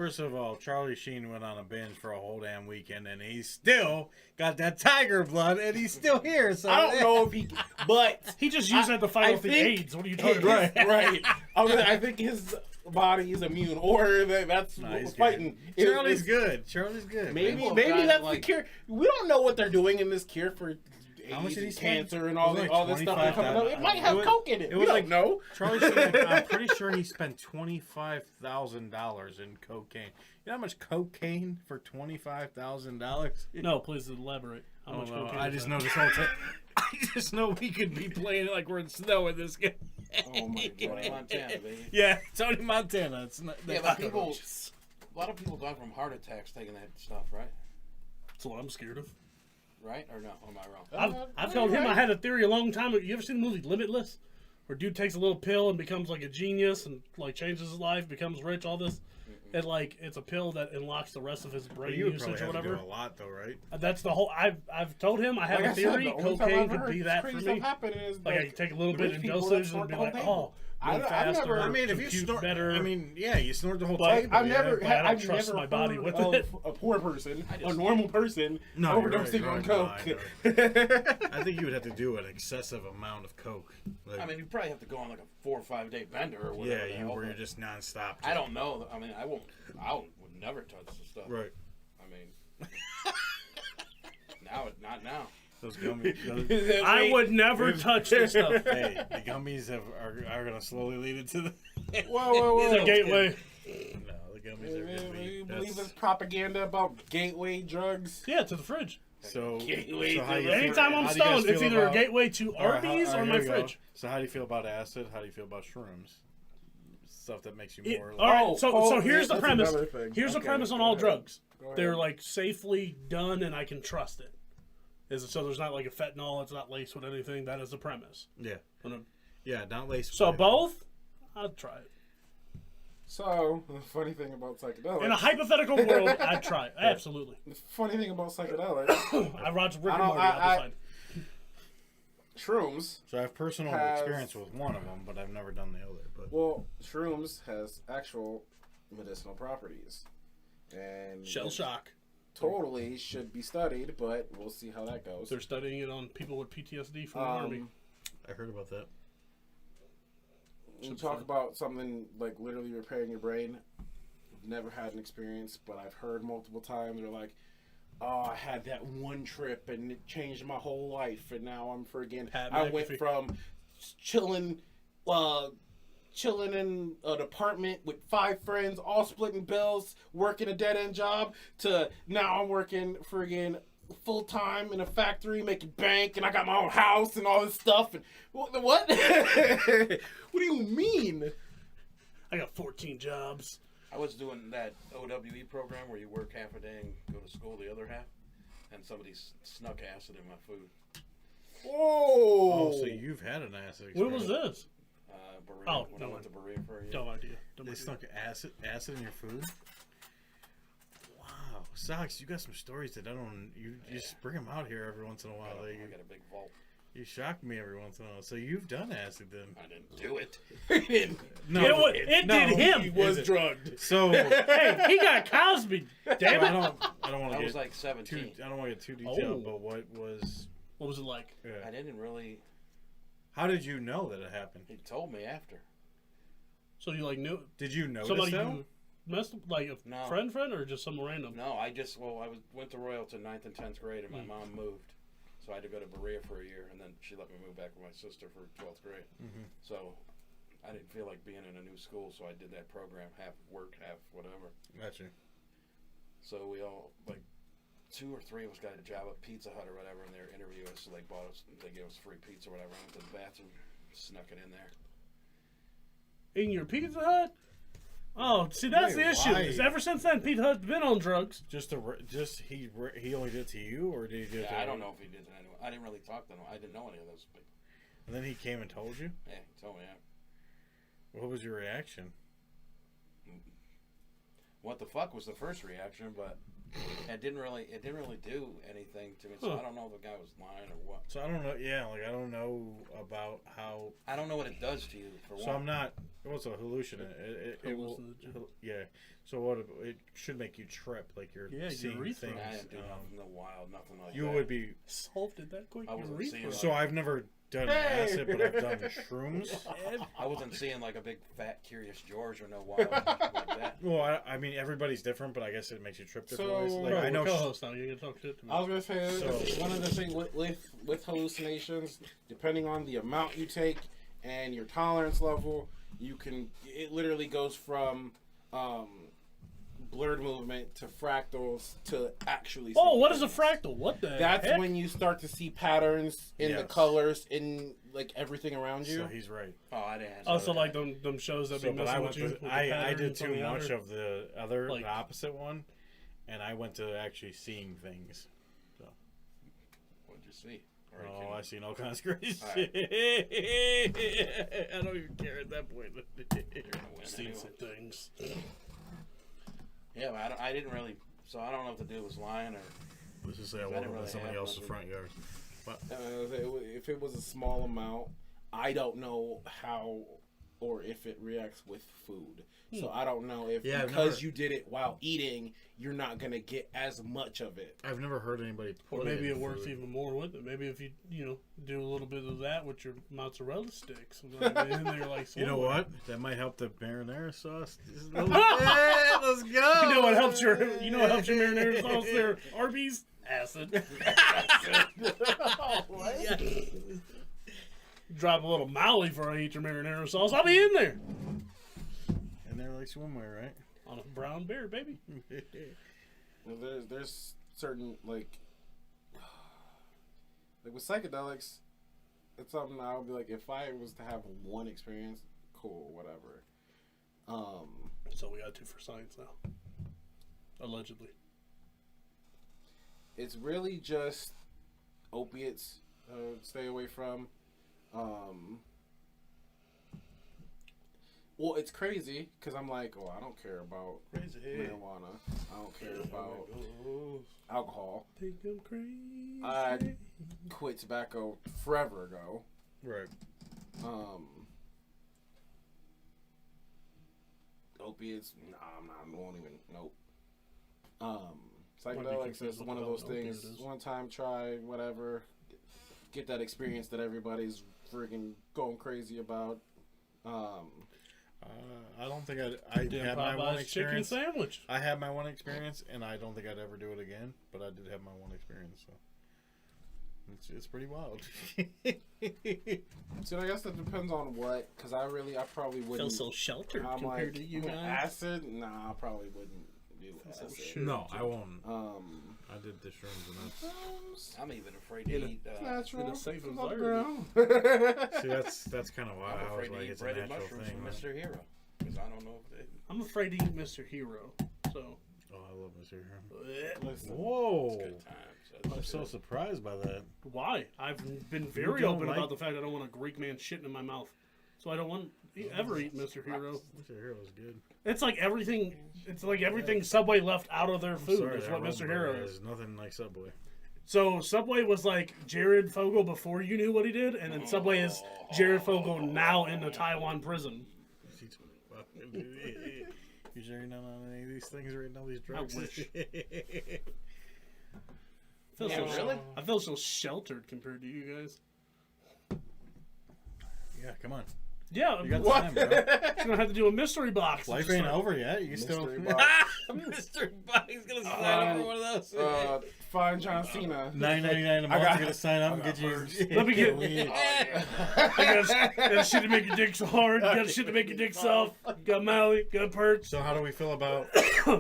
So, Charlie Sheen went on a binge for a whole damn weekend, and he's still got that tiger blood, and he's still here. So I don't know if he, but He just used that to fight off the think AIDS. What are you talking about? right. I think his body is immune, or that's Nah, what he's was fighting. good. Charlie's good. Charlie's good. Maybe People maybe have that's gotten, the cure. We don't know what they're doing in this cure for How much AIDS did he and spend? cancer and It all was this, like all this stuff. Coming up. It $25,000. might have It was- coke in it. it We was don't like- know. Charlie Sheen, I'm pretty sure he spent $25,000 in cocaine. You know how much cocaine for $25,000? No, please elaborate. How much cocaine I is just that? know this whole time. I just know we could be playing it like we're in snow in this game. Oh my Tony god. Montana, baby. Yeah, Tony Montana. It's not. Yeah, but people, a lot of people die from heart attacks taking that stuff, right? That's what I'm scared of. Right or no? Or am I wrong? I've told him I had a theory a long time ago. You ever seen the movie Limitless? Where dude takes a little pill and becomes like a genius and like changes his life, becomes rich, all this. And like it's a pill that unlocks the rest of his brain you would usage probably or have to whatever. do a lot though, right? That's the whole. I've told him I have Like a I said, theory. the only time Cocaine I've could heard be this that for crazy me. stuff happen is Like I can take a little the bit rich in people that dosage and snort be the whole like, table. oh, I've faster. never- I mean, if you compute snort, better. I mean, yeah, you snort the whole But table. I've yeah. never, but I don't I've trust never my body heard with of it. a poor person, just- a normal person, No, you're overdosing right, on you're coke. right, I think you would have to do an excessive amount of coke. Like, I mean, you probably have to go on like a 4 or 5 day bender or whatever. yeah, the you hell, were but just nonstop. I don't know. I mean, I would never touch the stuff. Right. I mean, not now. Those gummies. I would never touch this stuff. Hey, the gummies are going to slowly lead into the. Whoa. It's a gateway. No, the gummies are going to You be. believe this propaganda about gateway drugs? Yeah, to the fridge. So, Gateway so how to you the- feel- Anytime I'm how do you guys stoned, it's feel either a about- gateway to All right, Arby's all or right, my here we go. fridge. So how do you feel about acid? How do you feel about shrooms? Stuff that makes you It- more. all right, Oh, so here's the that's premise. another thing. Here's the Okay, premise on go all ahead. drugs. Go ahead. They're like safely done, and I can trust it. So there's not like a fentanyl. It's not laced with anything. That is the premise. Yeah, And a- yeah, not laced. So with both, I'd try it. So, the funny thing about psychedelics. In a hypothetical world, I'd try it. Absolutely. The funny thing about psychedelics, I watch Rick I and don't- Morty. I- I'll decide. shrooms. So I have personal Has- experience with one of them, but I've never done the other. But Well, shrooms has actual medicinal properties, and Shell it shock. totally should be studied. But we'll see how that goes. They're studying it on people with PTSD from the army. I heard about that. You talk about something like literally repairing your brain. I've never had an experience, but I've heard multiple times. They're like, "Oh, I had that one trip and it changed my whole life, and now I'm friggin'. Pat I went McAfee. from chilling in an apartment with 5 friends, all splitting bills, working a dead end job, to now I'm working friggin' full time in a factory making bank, and I got my own house and all this stuff. And what? What do you mean? I got 14 jobs. I was doing that OWE program where you work half a day and go to school the other half, and somebody snuck acid in my food. Whoa! Oh, so you've had an acid When experience. was this? Berea, Oh, when no I went to Berea for a year. No idea. They snuck acid in your food? Wow. Sox, you got some stories that I don't... You just bring them out here every once in a while. I got a big vault. You shock me every once in a while. So you've done acid then? I didn't do it. No, It did him. He was Is it- drugged. So, Hey, he got Cosby. Damn I it. don't want I to was get like 17. I don't want to get too detailed, Oh. but what was... What was it like? I didn't really. How did you know that it happened? He told me after. So you like knew Did you notice somebody though? you messed like a No. friend, or just some random? No, I went to Royal to 9th and 10th grade, and my mom moved. So I had to go to Berea for a year, and then she let me move back with my sister for 12th grade. So I didn't feel like being in a new school, so I did that program, half work, half whatever. Gotcha. So we all, like, 2 or 3 of us got a job at Pizza Hut or whatever, and they were interviewing us, so they gave us free pizza or whatever. I went to the bathroom, snuck it in there. In your Pizza Hut? Oh, see, that's Wait, the issue. why? Is ever since then, Pizza Hut's been on drugs. He only did it to you, or did he do it to Yeah, I everyone? don't know if he did it anyway. I didn't really talk to him. I didn't know any of those people. And then he came and told you. Yeah, he told me that. What was your reaction? What the fuck was the first reaction, but it didn't really do anything to me. So I don't know if the guy was lying or what. So I don't know. Yeah, like I don't know about how. I don't know what it does to you. For So one. I'm not. What's a hallucinant? It will. Yeah. So what? It should make you trip, like you're Yeah, seeing urethra. things. I didn't do nothing wild, nothing like You that. would be. Solved it that quick. I wasn't Urethra. seeing So I've never done acid, but I've done shrooms. I wasn't seeing like a big fat Curious George or no wild like that. Well, I mean, everybody's different, but I guess it makes you trip different So- ways. Like Bro, I know. we're co-hosts now. You're gonna talk shit to me. I was gonna say So- one of the things with hallucinations, depending on the amount you take and your tolerance level, it literally goes from blurred movement to fractals to actually. Oh, seeing what is a things. fractal? What the That's heck? when you start to see patterns in the Yes. colors in like everything around you. So he's right. Oh, I didn't. Oh, so like them shows that So, be but messing I with went. you. with the I patterns did on too the much outer? of the other, Like- the opposite one, and I went to actually seeing things. What'd you see? Or Oh, can- I seen all kinds of crazy All shit. I don't even care at that point. You're gonna win Seen anyway. some things. Yeah, but I didn't really. So I don't know if the dude was lying or. Let's just say I I woke didn't up in really somebody have else's nothing. front yard. If it was a small amount, I don't know how or if it reacts with food. So I don't know if Yeah, I've because never- you did it while eating, you're not gonna get as much of it. I've never heard anybody put Or maybe it it in works food. even more with it. Maybe if you do a little bit of that with your mozzarella sticks, and then they're like, You know what? That might help the marinara sauce. Just a little You bit. Let's go. know what helps your marinara sauce there? Arby's acid. Drop a little Molly before I eat your marinara sauce. I'll be in there And they're like swimwear, right? on a brown bear, baby. There's certain like with psychedelics, it's something I'll be like, if I was to have one experience, cool, whatever. So we got 2 for science now, allegedly. It's really just opiates. Stay away from. Well, it's crazy because I'm like, oh, I don't care about Crazy. marijuana. I don't care about alcohol. Think I'm crazy. I quit tobacco forever ago. Right. Opiates, nah, I won't even. Nope. Might be Psychedelics confused is with one of what those an opiate things. is. One time try, whatever. Get that experience that everybody's freaking going crazy about. I don't think I Damn had my one Popeye's chicken experience. sandwich. I had my one experience, and I don't think I'd ever do it again. But I did have my one experience, so it's pretty wild. So I guess that depends on what, because I probably Feel wouldn't. so sheltered I'm compared like, to you guys. acid? Nah, I probably wouldn't do acid. shit. No, I won't. Uh, I did the shrooms and that's. I'm even afraid to eat. It's natural. in a safe It's on the environment. ground. See, that's kind of why I'm I was afraid to like, eat it's a breaded natural mushrooms thing. from man. Mr. Hero because I don't know if they. I'm afraid to eat Mr. Hero. So. Oh, I love Mr. Hero. Listen, Whoa! Good times. I'm so surprised by that. Why? I've been very don't open like- about the fact I don't want a Greek man shitting in my mouth. So I don't want ever eat Mr. Hero. Mr. Hero is good. It's like everything. It's like everything Subway left out of their food Sorry, is that what Mr. Hero Rumble is. is nothing like Subway. So Subway was like Jared Fogle before you knew what he did, and then Subway is Jared Fogle now in the Taiwan prison. You sure you're not on any of these things right now? These drugs? wish. I feel so sheltered compared to you guys. Yeah, come on. Yeah, You got What? time, bro. you're gonna have to do a mystery box. Life Just ain't like- over yet. You can still. Mystery box. Mr. Bobby's gonna sign up for one of those. Find John Cena. $9.99 a month. You're gonna sign up and get you. Let me get. weed. I got shit to make your dick so hard. Got shit to make your dick soft. Got Molly. Got perch. So how do we feel about?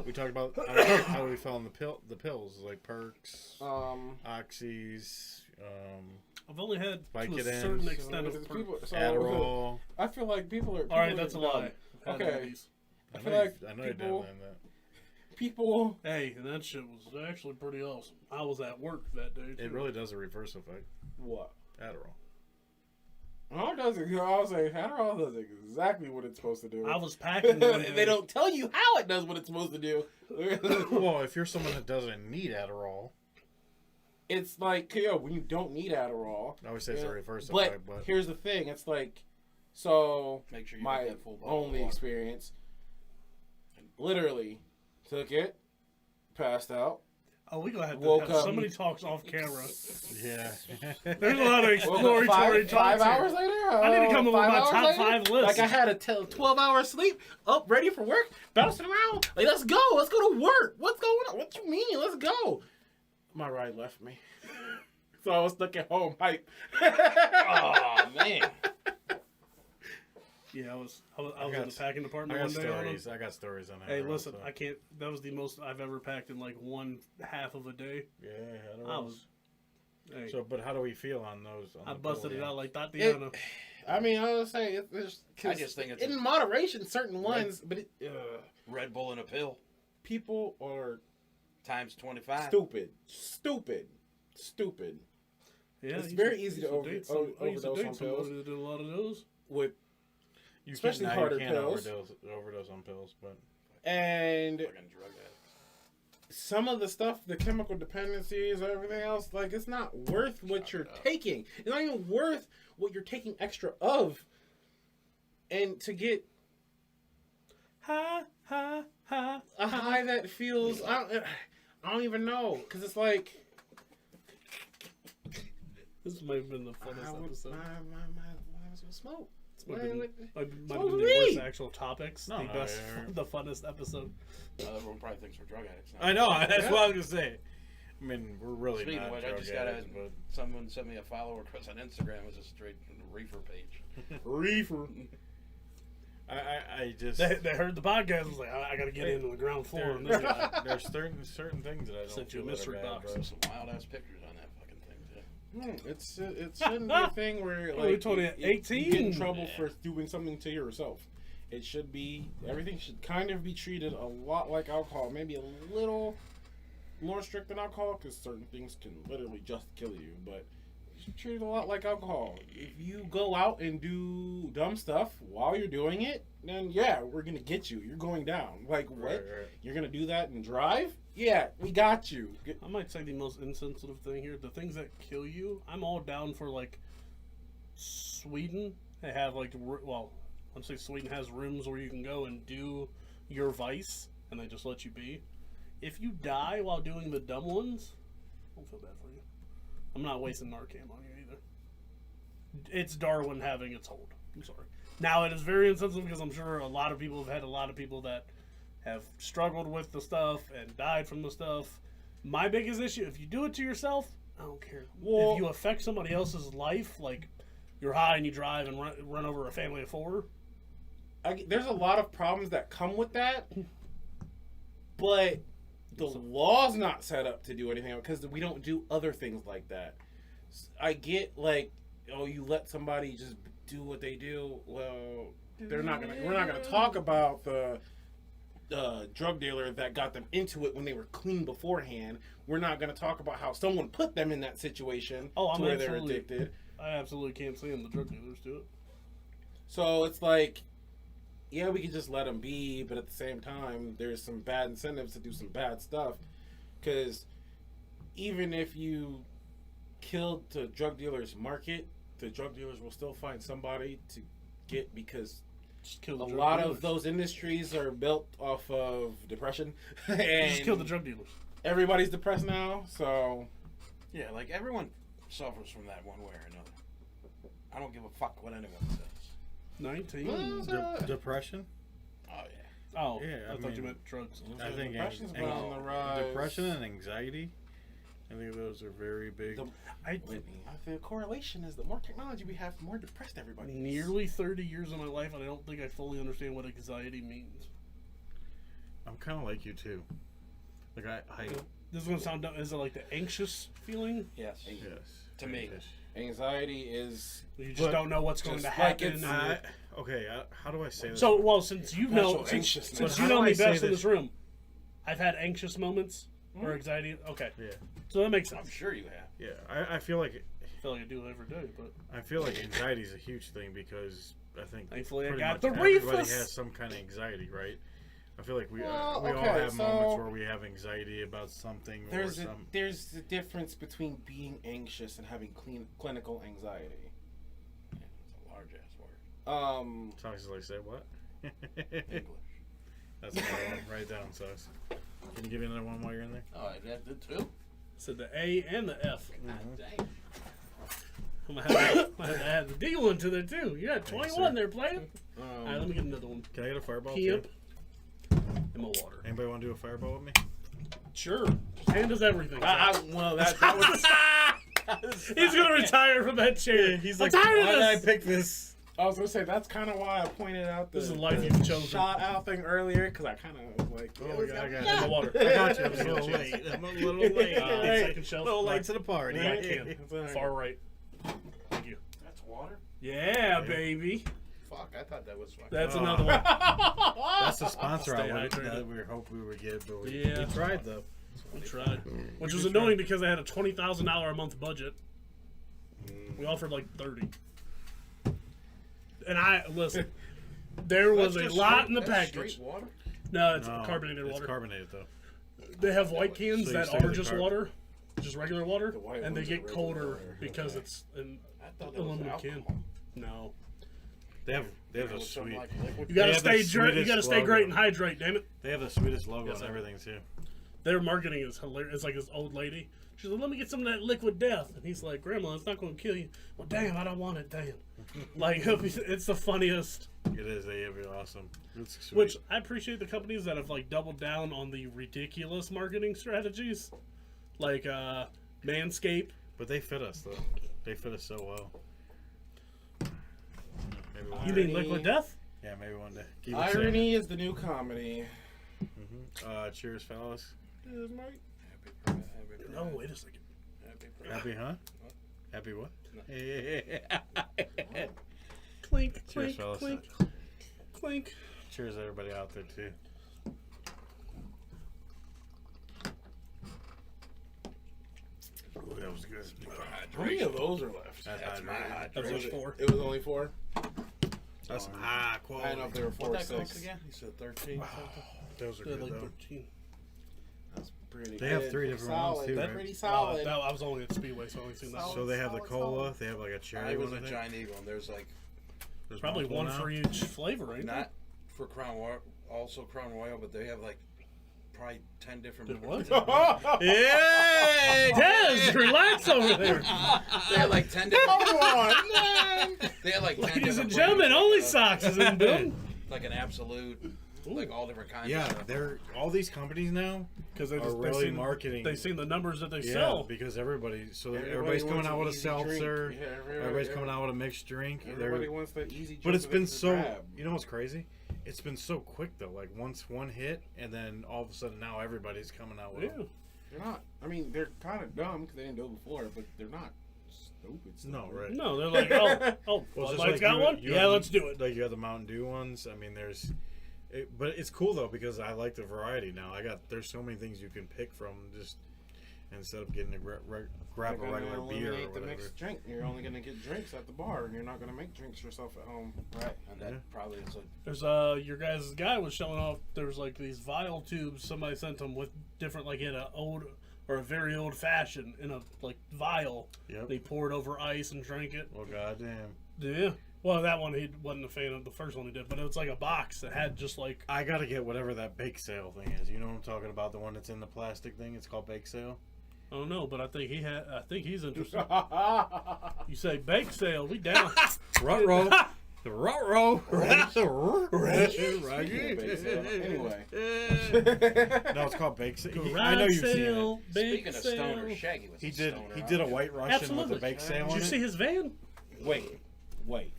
We talked about how do we feel on the pills like perks, oxys, I've only had to a Vicodin. certain extent of Adderall. I feel like people are. All right, that's a lie. Okay. I've had all these. I feel like I know you're people. down that. People. Hey, and that shit was actually pretty awesome. I was at work that day. Too. It really does a reverse effect. What? Adderall. All it does is, I'll say, Adderall does exactly what it's supposed to do. I was packing. One day. They don't tell you how it does what it's supposed to do. Well, if you're someone that doesn't need Adderall, It's like, yo, when you don't need Adderall. I always say it's a reverse But effect. But here's the thing. It's like, so Make sure you my get that full bottle of only water. experience, literally took it, passed out. Oh, we gonna have to Woke have up- somebody talks off camera. yeah, There's a lot of Woke up exploratory five talks here. hours later. I need to come up with 5 my hours top later? 5 list. Like I had a 12-hour sleep, up ready for work, bouncing around. Like let's go to work. What's going on? What you mean? Let's go. My ride left me, so I was stuck at home. Hype. Oh man. Yeah, I was in got- the packing I department got one day. stories. I got stories on that. Hey, listen, I can't. That was the most I've ever packed in like one half of a day. Yeah, Adderall. I was. Hey, So, but how do we feel on those? On I the busted pill, it yeah? out like Tatiana. I mean, I would say it's I just think it's in moderation, certain ones, but Red Bull in a pill people are times 25. stupid. Yeah, It's I used very to- easy used to date some- I used to overdose date on somebody pills. that did a lot of those. With You especially can't, harder you can't pills. overdose on pills, but and Fucking drug addicts. some of the stuff, the chemical dependencies or everything else, like it's not worth what you're taking. It's not even worth what you're taking extra of. And to get Ha ha ha. a high that feels, I don't even know, because it's like This might have been the funnest episode. I was gonna smoke. Might have been, might have Smoke been the weed. worst actual topics. No, the no, best, yeah. the funnest episode. Everyone probably thinks we're drug addicts now. I know. That's what I was gonna say. I mean, we're really Speaking not of which, I drug just got addicts, but someone sent me a follow request on Instagram. It was a straight reefer page. Reefer. I just They heard the podcast. and was like, I got to get into the ground floor on this guy. there's certain things that I don't Sent you a feel that are mystery bad, box. bro. There's some wild ass pictures on that fucking thing too. It shouldn't be a thing where What are we like talking, you 18? get in trouble for doing something to yourself. It should be everything should kind of be treated a lot like alcohol, maybe a little more strict than alcohol because certain things can literally just kill you. But you should treat it a lot like alcohol. If you go out and do dumb stuff while you're doing it, then yeah, we're gonna get you. You're going down. Like what? Right. You're gonna do that and drive? Yeah, we got you. I might say the most insensitive thing here. The things that kill you, I'm all down for, like, Sweden. They have, like, well, let's say Sweden has rooms where you can go and do your vice, and they just let you be. If you die while doing the dumb ones, I don't feel bad for you. I'm not wasting Narcan on you either. It's Darwin having its hold. I'm sorry. Now, it is very insensitive because I'm sure a lot of people have had a lot of people that have struggled with the stuff and died from the stuff. My biggest issue, if you do it to yourself, I don't care. Well- if you affect somebody else's life, like you're high and you drive and run over a family of 4, There's a lot of problems that come with that, but the law's not set up to do anything because we don't do other things like that. I get like, oh, you let somebody just do what they do. Well, we're not gonna talk about the drug dealer that got them into it when they were clean beforehand. We're not gonna talk about how someone put them in that situation Oh, I'm to where they're absolutely- addicted. I absolutely can't stand the drug dealers do it. So it's like, yeah, we could just let them be, but at the same time, there's some bad incentives to do some bad stuff. Because even if you killed the drug dealer's market, the drug dealers will still find somebody to get because Just kill the a drug lot dealers. of those industries are built off of depression. And Just kill the drug dealers. everybody's depressed now, so Yeah, like everyone suffers from that one way or another. I don't give a fuck what anyone says. 19. Depression. Oh yeah. Oh, Yeah, I I thought mean, you meant drugs. I think Depression's been on the rise. depression and anxiety. I think those are very big. I feel correlation is the more technology we have, the more depressed everybody is. Nearly 30 years of my life, and I don't think I fully understand what anxiety means. I'm kind of like you too. Like I This is gonna sound dumb. Is it like the anxious feeling? Yes. yes. To me. Anxiety is You just don't know what's going to just like happen. it's- How do I say this? So, well, since you know, Special anxiousness. since How you do know I me say best in this? this room, I've had anxious moments or anxiety. Okay, Yeah, so that makes sense. I'm sure you have. yeah. I feel like I feel like I do every day, but anxiety is a huge thing because I think thankfully I pretty got much the everybody refus. has some kind of anxiety, right? I feel like we Well, all okay, have so- moments where we have anxiety about something or something. There's a difference between being anxious and having clinical anxiety. Yeah, it's a large ass word. Sounds like say what? English. That's another one. Write it down, Sus. Can you give me another one while you're in there? Oh, I did too. So the A and the F. God dang. I'm gonna have to add the D one to there too. You got 21 there playing. All right, let me get another one. Can I get a fireball? Pimp Too? and my water. Anybody want to do a fireball with me? Sure. Hand does everything. Well, that was. He's gonna retire from that chair. He's I'm like, tired why of did I this. pick this? I was gonna say that's kind of why I pointed out the, This is the life the you've chosen. shot out thing earlier because I kind of was like, Oh, yeah, I got And my water. I got you. I'm a little late. I'm a little late. Right. Second shelf. A little late to the party. Right hand. It's all right. Far right. Thank you. That's water? Yeah, baby. Fuck, I thought that was fucking. That's Oh. another one. That's the sponsor Stay I hydrated. we hoped we would get, but we Yeah. tried though. We tried. Which was annoying because I had a $20,000 a month budget. We offered like 30. And listen, there was a lot in the package. Straight water? No, it's No, carbonated it's water. carbonated though. They have white cans So you that say are the just carb- water, just regular water, The white and they ones are get regular colder water. because Okay. it's an I thought that was aluminum can. alcohol. No, They have a With some, sweet. like, liquid. you gotta have the stay you sweetest gotta stay logo. great and hydrate. Damn it, They have the sweetest logo Yes, and I- everything too. their marketing is hilarious. It's like this old lady. She's like, "Let me get some of that liquid death," and he's like, "Grandma, it's not gonna kill you." Well, damn, I don't want it. Damn, like it's the funniest. It is. They have it awesome. It's sweet. Which I appreciate the companies that have like doubled down on the ridiculous marketing strategies, like Manscaped. But they fit us though. They fit us so well. Maybe one You day. mean liquid death? Yeah, maybe one day. Keep it saying Irony is the new comedy. it. Cheers, fellas. Cheers, mate. Happy birthday. No, wait a second. Happy birthday. Happy, huh? Happy what? Clink, Cheers, clink, fellas. clink, clink. Cheers, everybody out there too. Ooh, that was good. How many of those are left? That's my hot That was drink. just 4. It was only 4. That's some high I quality. don't know if they were 4 or What that 6. cost again? You said 13 something? Those are They're good like though. 13. That's pretty. They have good. 3 different ones, Solid. too, That's right? pretty solid. I was only at Speedway, so I only seen that. So they have the Solid, cola. solid. They have like a cherry I was one. a I think. Giant Eagle, and there's like There's Probably multiple one now. for each flavor, ain't there? not for Crown Royal, also Crown Royal, but they have like probably 10 different. Did what? Yeah. Des, relax over there. They had like 10 different. Come on, man. They had like 10 Ladies different and gentlemen, flavors, only like, socks is in boom. like an absolute, like all different kinds. Yeah, of stuff. they're all these companies now Because they are just really seen, marketing. They've seen the numbers that they Yeah, sell. because everybody. So Everybody everybody's coming wants out an with a easy seltzer. drink. Yeah, Everybody's coming out with a mixed drink. Everybody They're- wants that easy drink. But it's that been they can so. grab. You know what's crazy? It's been so quick though. Like once one hit, and then all of a sudden now everybody's coming out with. Yeah. them. They're not. I mean, they're kind of dumb because they didn't do it before, but they're not stupid. No, right. No, they're like, oh, Well, Bud it's just Light's like got you- one? you Yeah, have- let's do it. Like you have the Mountain Dew ones. I mean, but it's cool though because I like the variety now. There's so many things you can pick from just instead of getting to grab a They're gonna regular beer or eliminate the whatever. mixed drink. You're only gonna get drinks at the bar, and you're not gonna make drinks yourself at home. Right, and that Yeah. probably is like There's your guys' guy was showing off. There was like these vial tubes somebody sent him with different, like in a old or a very old fashioned in a like vial. Yep. They poured over ice and drank it. Well, goddamn. Yeah. Well, that one he wasn't a fan of. The first one he did, but it was like a box that had just like. I gotta get whatever that bake sale thing is. You know what I'm talking about? The one that's in the plastic thing. It's called bake sale. I don't know, but I think he's interested. You say bake sale, we down. Rut roll. The row. Anyway. No, it's called bake sale. I Garage know you've seen sale, it. bake Speaking of sale. stoner, Shaggy was He a did. stoner. He did a White Russian Absolutely. with a bake sale Did on you it. see his van? Wait.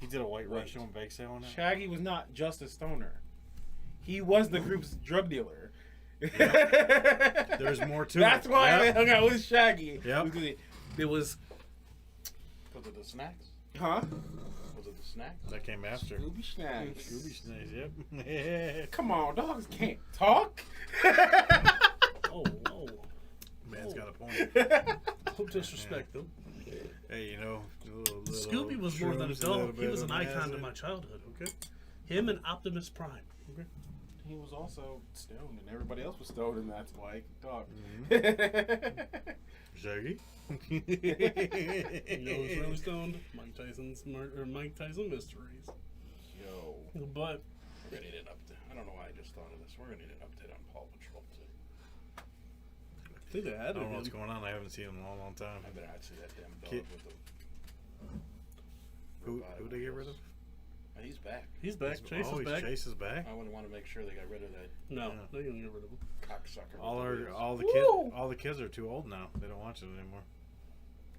He did a White Russian with bake sale on it. Shaggy was not just a stoner. He was the group's drug dealer. There's more to That's it. why Yep. they hung out with Shaggy. Yep. Because it was, Was it the snacks? huh? Was it the snacks? That came after. Scooby Snacks. Scooby Snacks. Yep. Come on, dogs can't talk. Oh, Man's got a point. don't disrespect them. Hey, you know, Scooby was more than a dog. He was an icon to my childhood. Okay, him and Optimus Prime. Okay, He was also stoned, and everybody else was stoned, and that's why he could talk. Shaggy. you know who's really stoned? Mike Tyson Mysteries. Yo. But We're gonna need an update. I don't know why I just thought of this. We're gonna need an update on Paw Patrol too. I think they I had don't know it. what's going on. I haven't seen him in a long time. I bet I'd see that damn dog Kid- with the. Who they get rid of? He's back. He's back. Chase is back. Chase is back. I wouldn't want to make sure they got rid of that No, Yeah. they didn't get rid of him. cocksucker. All with the our wheels. all the kids are too old now. They don't watch it anymore.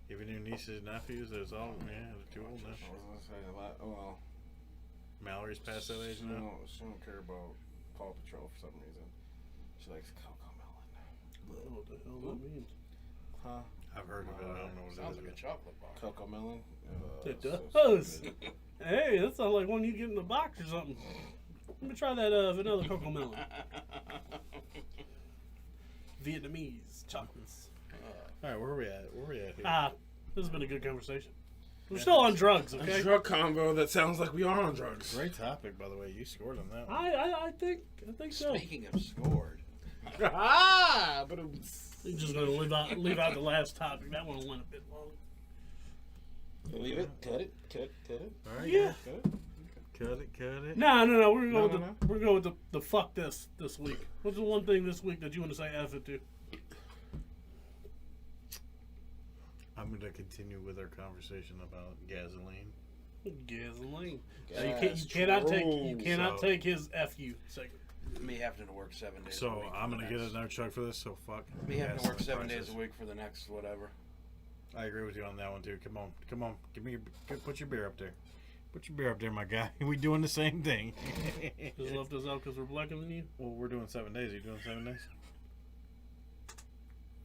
Even your nieces and nephews, there's all they're too old now. I was gonna say a lot. Well, Mallory's past that age now. she don't care about Paw Patrol for some reason. She likes Coco Melon. I don't know what the hell that means. Huh? I've heard of it. I don't know what Sounds it like a is. chocolate bar. Coco Melon. It so does. stupid. Hey, that sounds like one you get in a box or something. Let me try that vanilla cocoa melon. Vietnamese chocolates. All right, where are we at? Where are we at here? This has been a good conversation. We're still on drugs, A okay? drug combo that sounds like we are on drugs. Great topic, by the way. You scored on that one. I think so. Speaking of scored, Ah, but You're just gonna leave out the last topic. That one went a bit long. leave it. Cut it. All right, Yeah. Cut it. cut it. No. We're going No. we're going with the fuck this week. What's the one thing this week that you want to say F it to? I'm going to continue with our conversation about gasoline. Gasoline. Gas, Now, you cannot true. take his FU segment. me having to work 7 days. a So week I'm for going the to get next- another truck for this. So fuck. Me having to gas work 7 days prices. a week for the next whatever. I agree with you on that one too. Come on. Put your beer up there. Put your beer up there, my guy. We doing the same thing. Just left us out because we're blacker than you. Well, we're doing 7 days. Are you doing 7 days?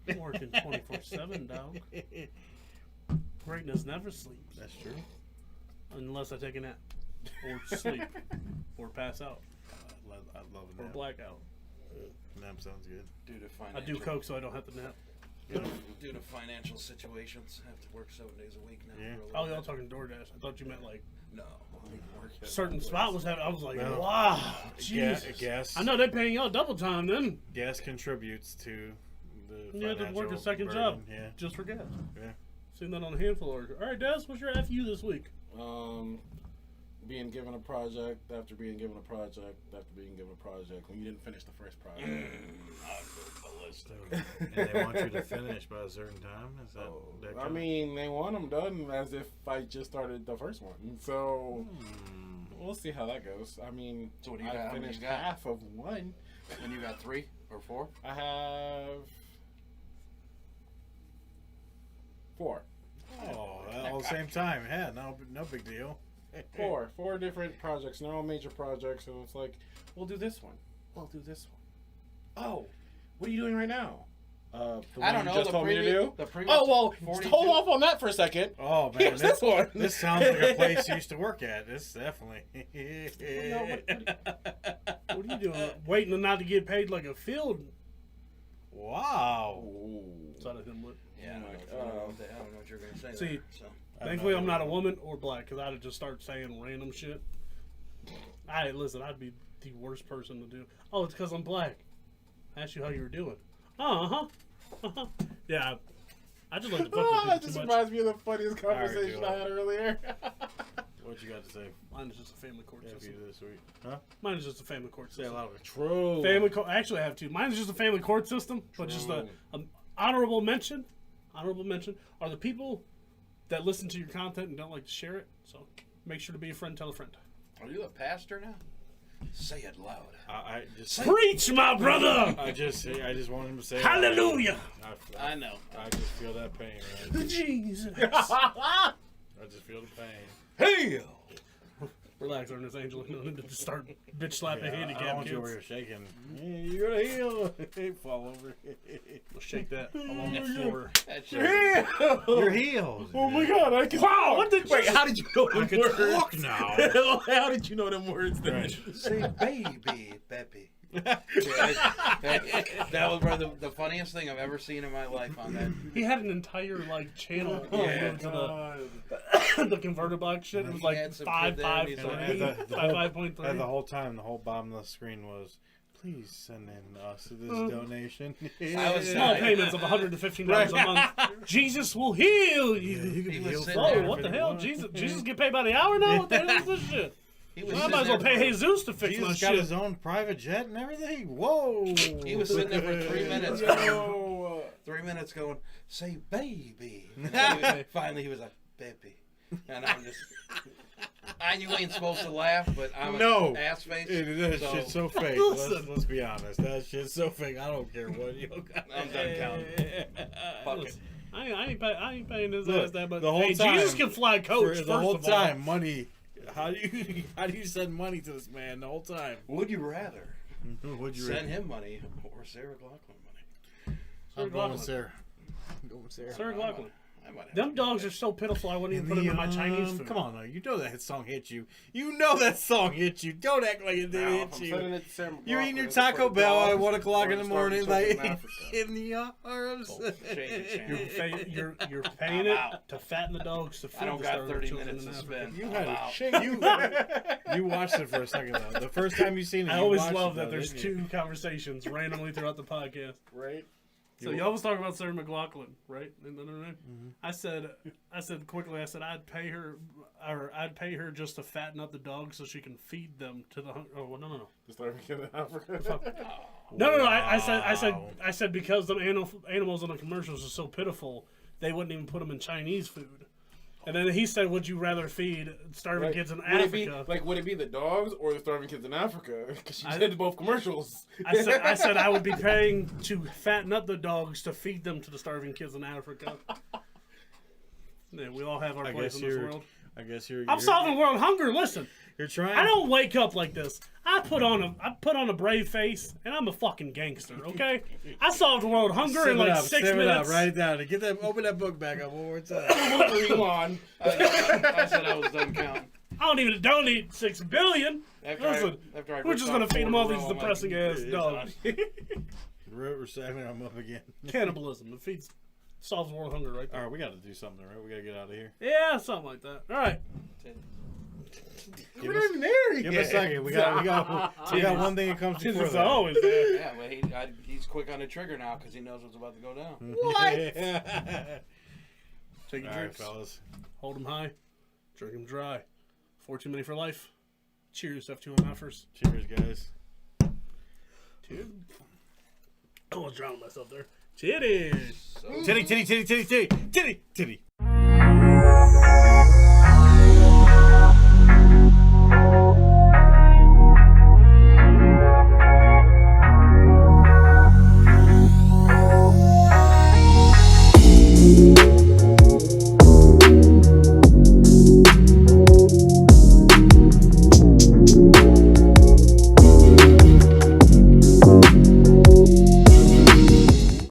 I'm working 24/7, dog. Greatness never sleeps That's true. unless I take a nap or sleep or pass out I love a or nap. blackout. Nap sounds good. Due to I financial, do coke so I don't have to nap. Due to financial situations, I have to work 7 days a week now. Yeah. for a little Oh, y'all bit. talking DoorDash. I thought you meant like No. certain spot was having. I was like, Well, wow, Jesus. Gas. I know they're paying y'all double time then. Gas contributes to the. You have to work a financial second burden. job Yeah. just for gas. Yeah. Seen that on a handful of orders. All right, Des, what's your FU this week? Being given a project after being given a project after being given a project when you didn't finish the first project. And they want you to finish by a certain time. Is that? that I kind mean, they want them done as if I just started the first one. So we'll see how that goes. I mean, So what do you got? I How many finished you got? half of one. And you got 3 or 4? I have 4. Oh, all the same time. Yeah, no big deal. 4 different projects. And they're all major projects, and it's like, we'll do this one. We'll do this one. Oh, what are you doing right now? The I one don't you know. just The told me to do. The previous Oh well, 42? hold off on that for a second. Oh man, Here's this one. This sounds like a place you used to work at. This definitely. What are you doing? Waiting not to get paid like a field. Wow. Side of him with. Yeah, I don't know what you're going to say. See, there, so. Thankfully, I'm not a woman or black because I'd have just started saying random shit. Listen, I'd be the worst person to do. Oh, it's because I'm black. I asked you how you were doing. Yeah, I just like to fuck with That people just too much. reminds me of the funniest conversation Joel. I had earlier. What you got to say? Mine is just a family court Yeah, system. this week. Huh? Mine is just a family court Say a system. lot of it. True. Family court. Actually, I have two. Mine is just a family court system, but just a honorable mention. Honorable mention are the people that listen to your content and don't like to share it. So make sure to be a friend, tell a friend. Are you a pastor now? Say it loud. I just Preach, my brother. I just want him to say Hallelujah. I know. I just feel that pain, man. Jesus. I just feel the pain. Hey! Relax, Ernest Angel. No need to start bitch slapping I don't handicapped want you over kids. here shaking. You're gonna heal. Fall over. We'll shake that along the floor. That shit. You're healed. Oh my God! I can. Wow, what did Wait, you... how did you know them I can words? talk now. How did you know them words? Then? Right. Say baby, Peppy. That was probably the funniest thing I've ever seen in my life on that. He had an entire like channel Yeah. to the converter box shit. It was He like had some 5, kid there, 5, and he's 3, like- And the 5.3. And the whole time, the whole bottom of the screen was, please send in us this donation. I was Small Yeah. payments of $115 a month. Jesus will heal you. He was sitting Oh, there. what the hell? Jesus get paid by the hour now? What the hell is this shit? He was I might as well sitting pay there Jesus to fix my Jesus got shit. his own private jet and everything. Whoa! He was sitting there for 3 minutes. Yo, 3 minutes going, say baby. And finally he was like, baby. And I'm just, I knew he ain't supposed to laugh, but I'm No. an ass face. That so shit's so fake. Listen. Let's be honest. That shit's so fake. I don't care what you got. I'm done counting. Fuck it. I ain't paying his Look, ass that, but the whole hey, time, Jesus can fly coach. For the first whole of all. time, money. How do you send money to this man the whole time? Would you rather Would you send him money or Sarah Glockman money? I'm going with Sarah. I'm going with Sarah. Sarah Glockman. I might have Them to dogs are so pitiful. I wouldn't even put them in my Chinese food. Come on, though. You know that song hit you. You know that song hit you. Don't act like it didn't Now, hit I'm you. sending it to Sarah You're eating your McLaughlin Taco for the Bell at dogs 1 o'clock or in the the morning, starving like children in Africa. in the arms. You're paying I'm it out. to fatten the dogs to feed I don't the got starving 30 children minutes in to Africa. spend. You I'm had out. a shake. You watched it for a second though. The first time you seen it, I you always watched love it, that though, there's didn't you? two conversations randomly throughout the podcast. Right? So y'all was talking about Sarah McLaughlin, right? I said quickly. I said I'd pay her just to fatten up the dogs so she can feed them to the. Oh well, no. The starving kid in Africa. No. I said because the animals in the commercials are so pitiful, they wouldn't even put them in Chinese food. And then he said, "Would you rather feed starving kids in Africa?" Would it be the dogs or the starving kids in Africa? Because she did both commercials. I said I would be paying to fatten up the dogs to feed them to the starving kids in Africa. Yeah, we all have our place in this world. I guess you're. I'm solving world hunger. Listen, You're trying. I don't wake up like this. I put on a brave face, and I'm a fucking gangster. Okay, I solved world hunger in like 6 minutes. Write it down. Open that book back up one more time. Rewind. I said I was done counting. Don't need 6 billion. Listen, After I we're just gonna feed them all these depressing ass dogs. We're saving them up again. Cannibalism. It feeds, solves world hunger right All there. right, we got to do something, right? We got to get out of here. Yeah, something like that. All right. We're not even there Give yet. us a second. We got one thing that comes before Jesus that. always there. Yeah, but he's quick on the trigger now because he knows what's about to go down. Take your All right, drinks. fellas. Hold them high. Drink them dry. 4 too many for life. Cheers, F2MFers. Cheers, guys. Cheers. I almost drowned myself there. Titties. Titty, titty, titty, titty, titty, titty, titty.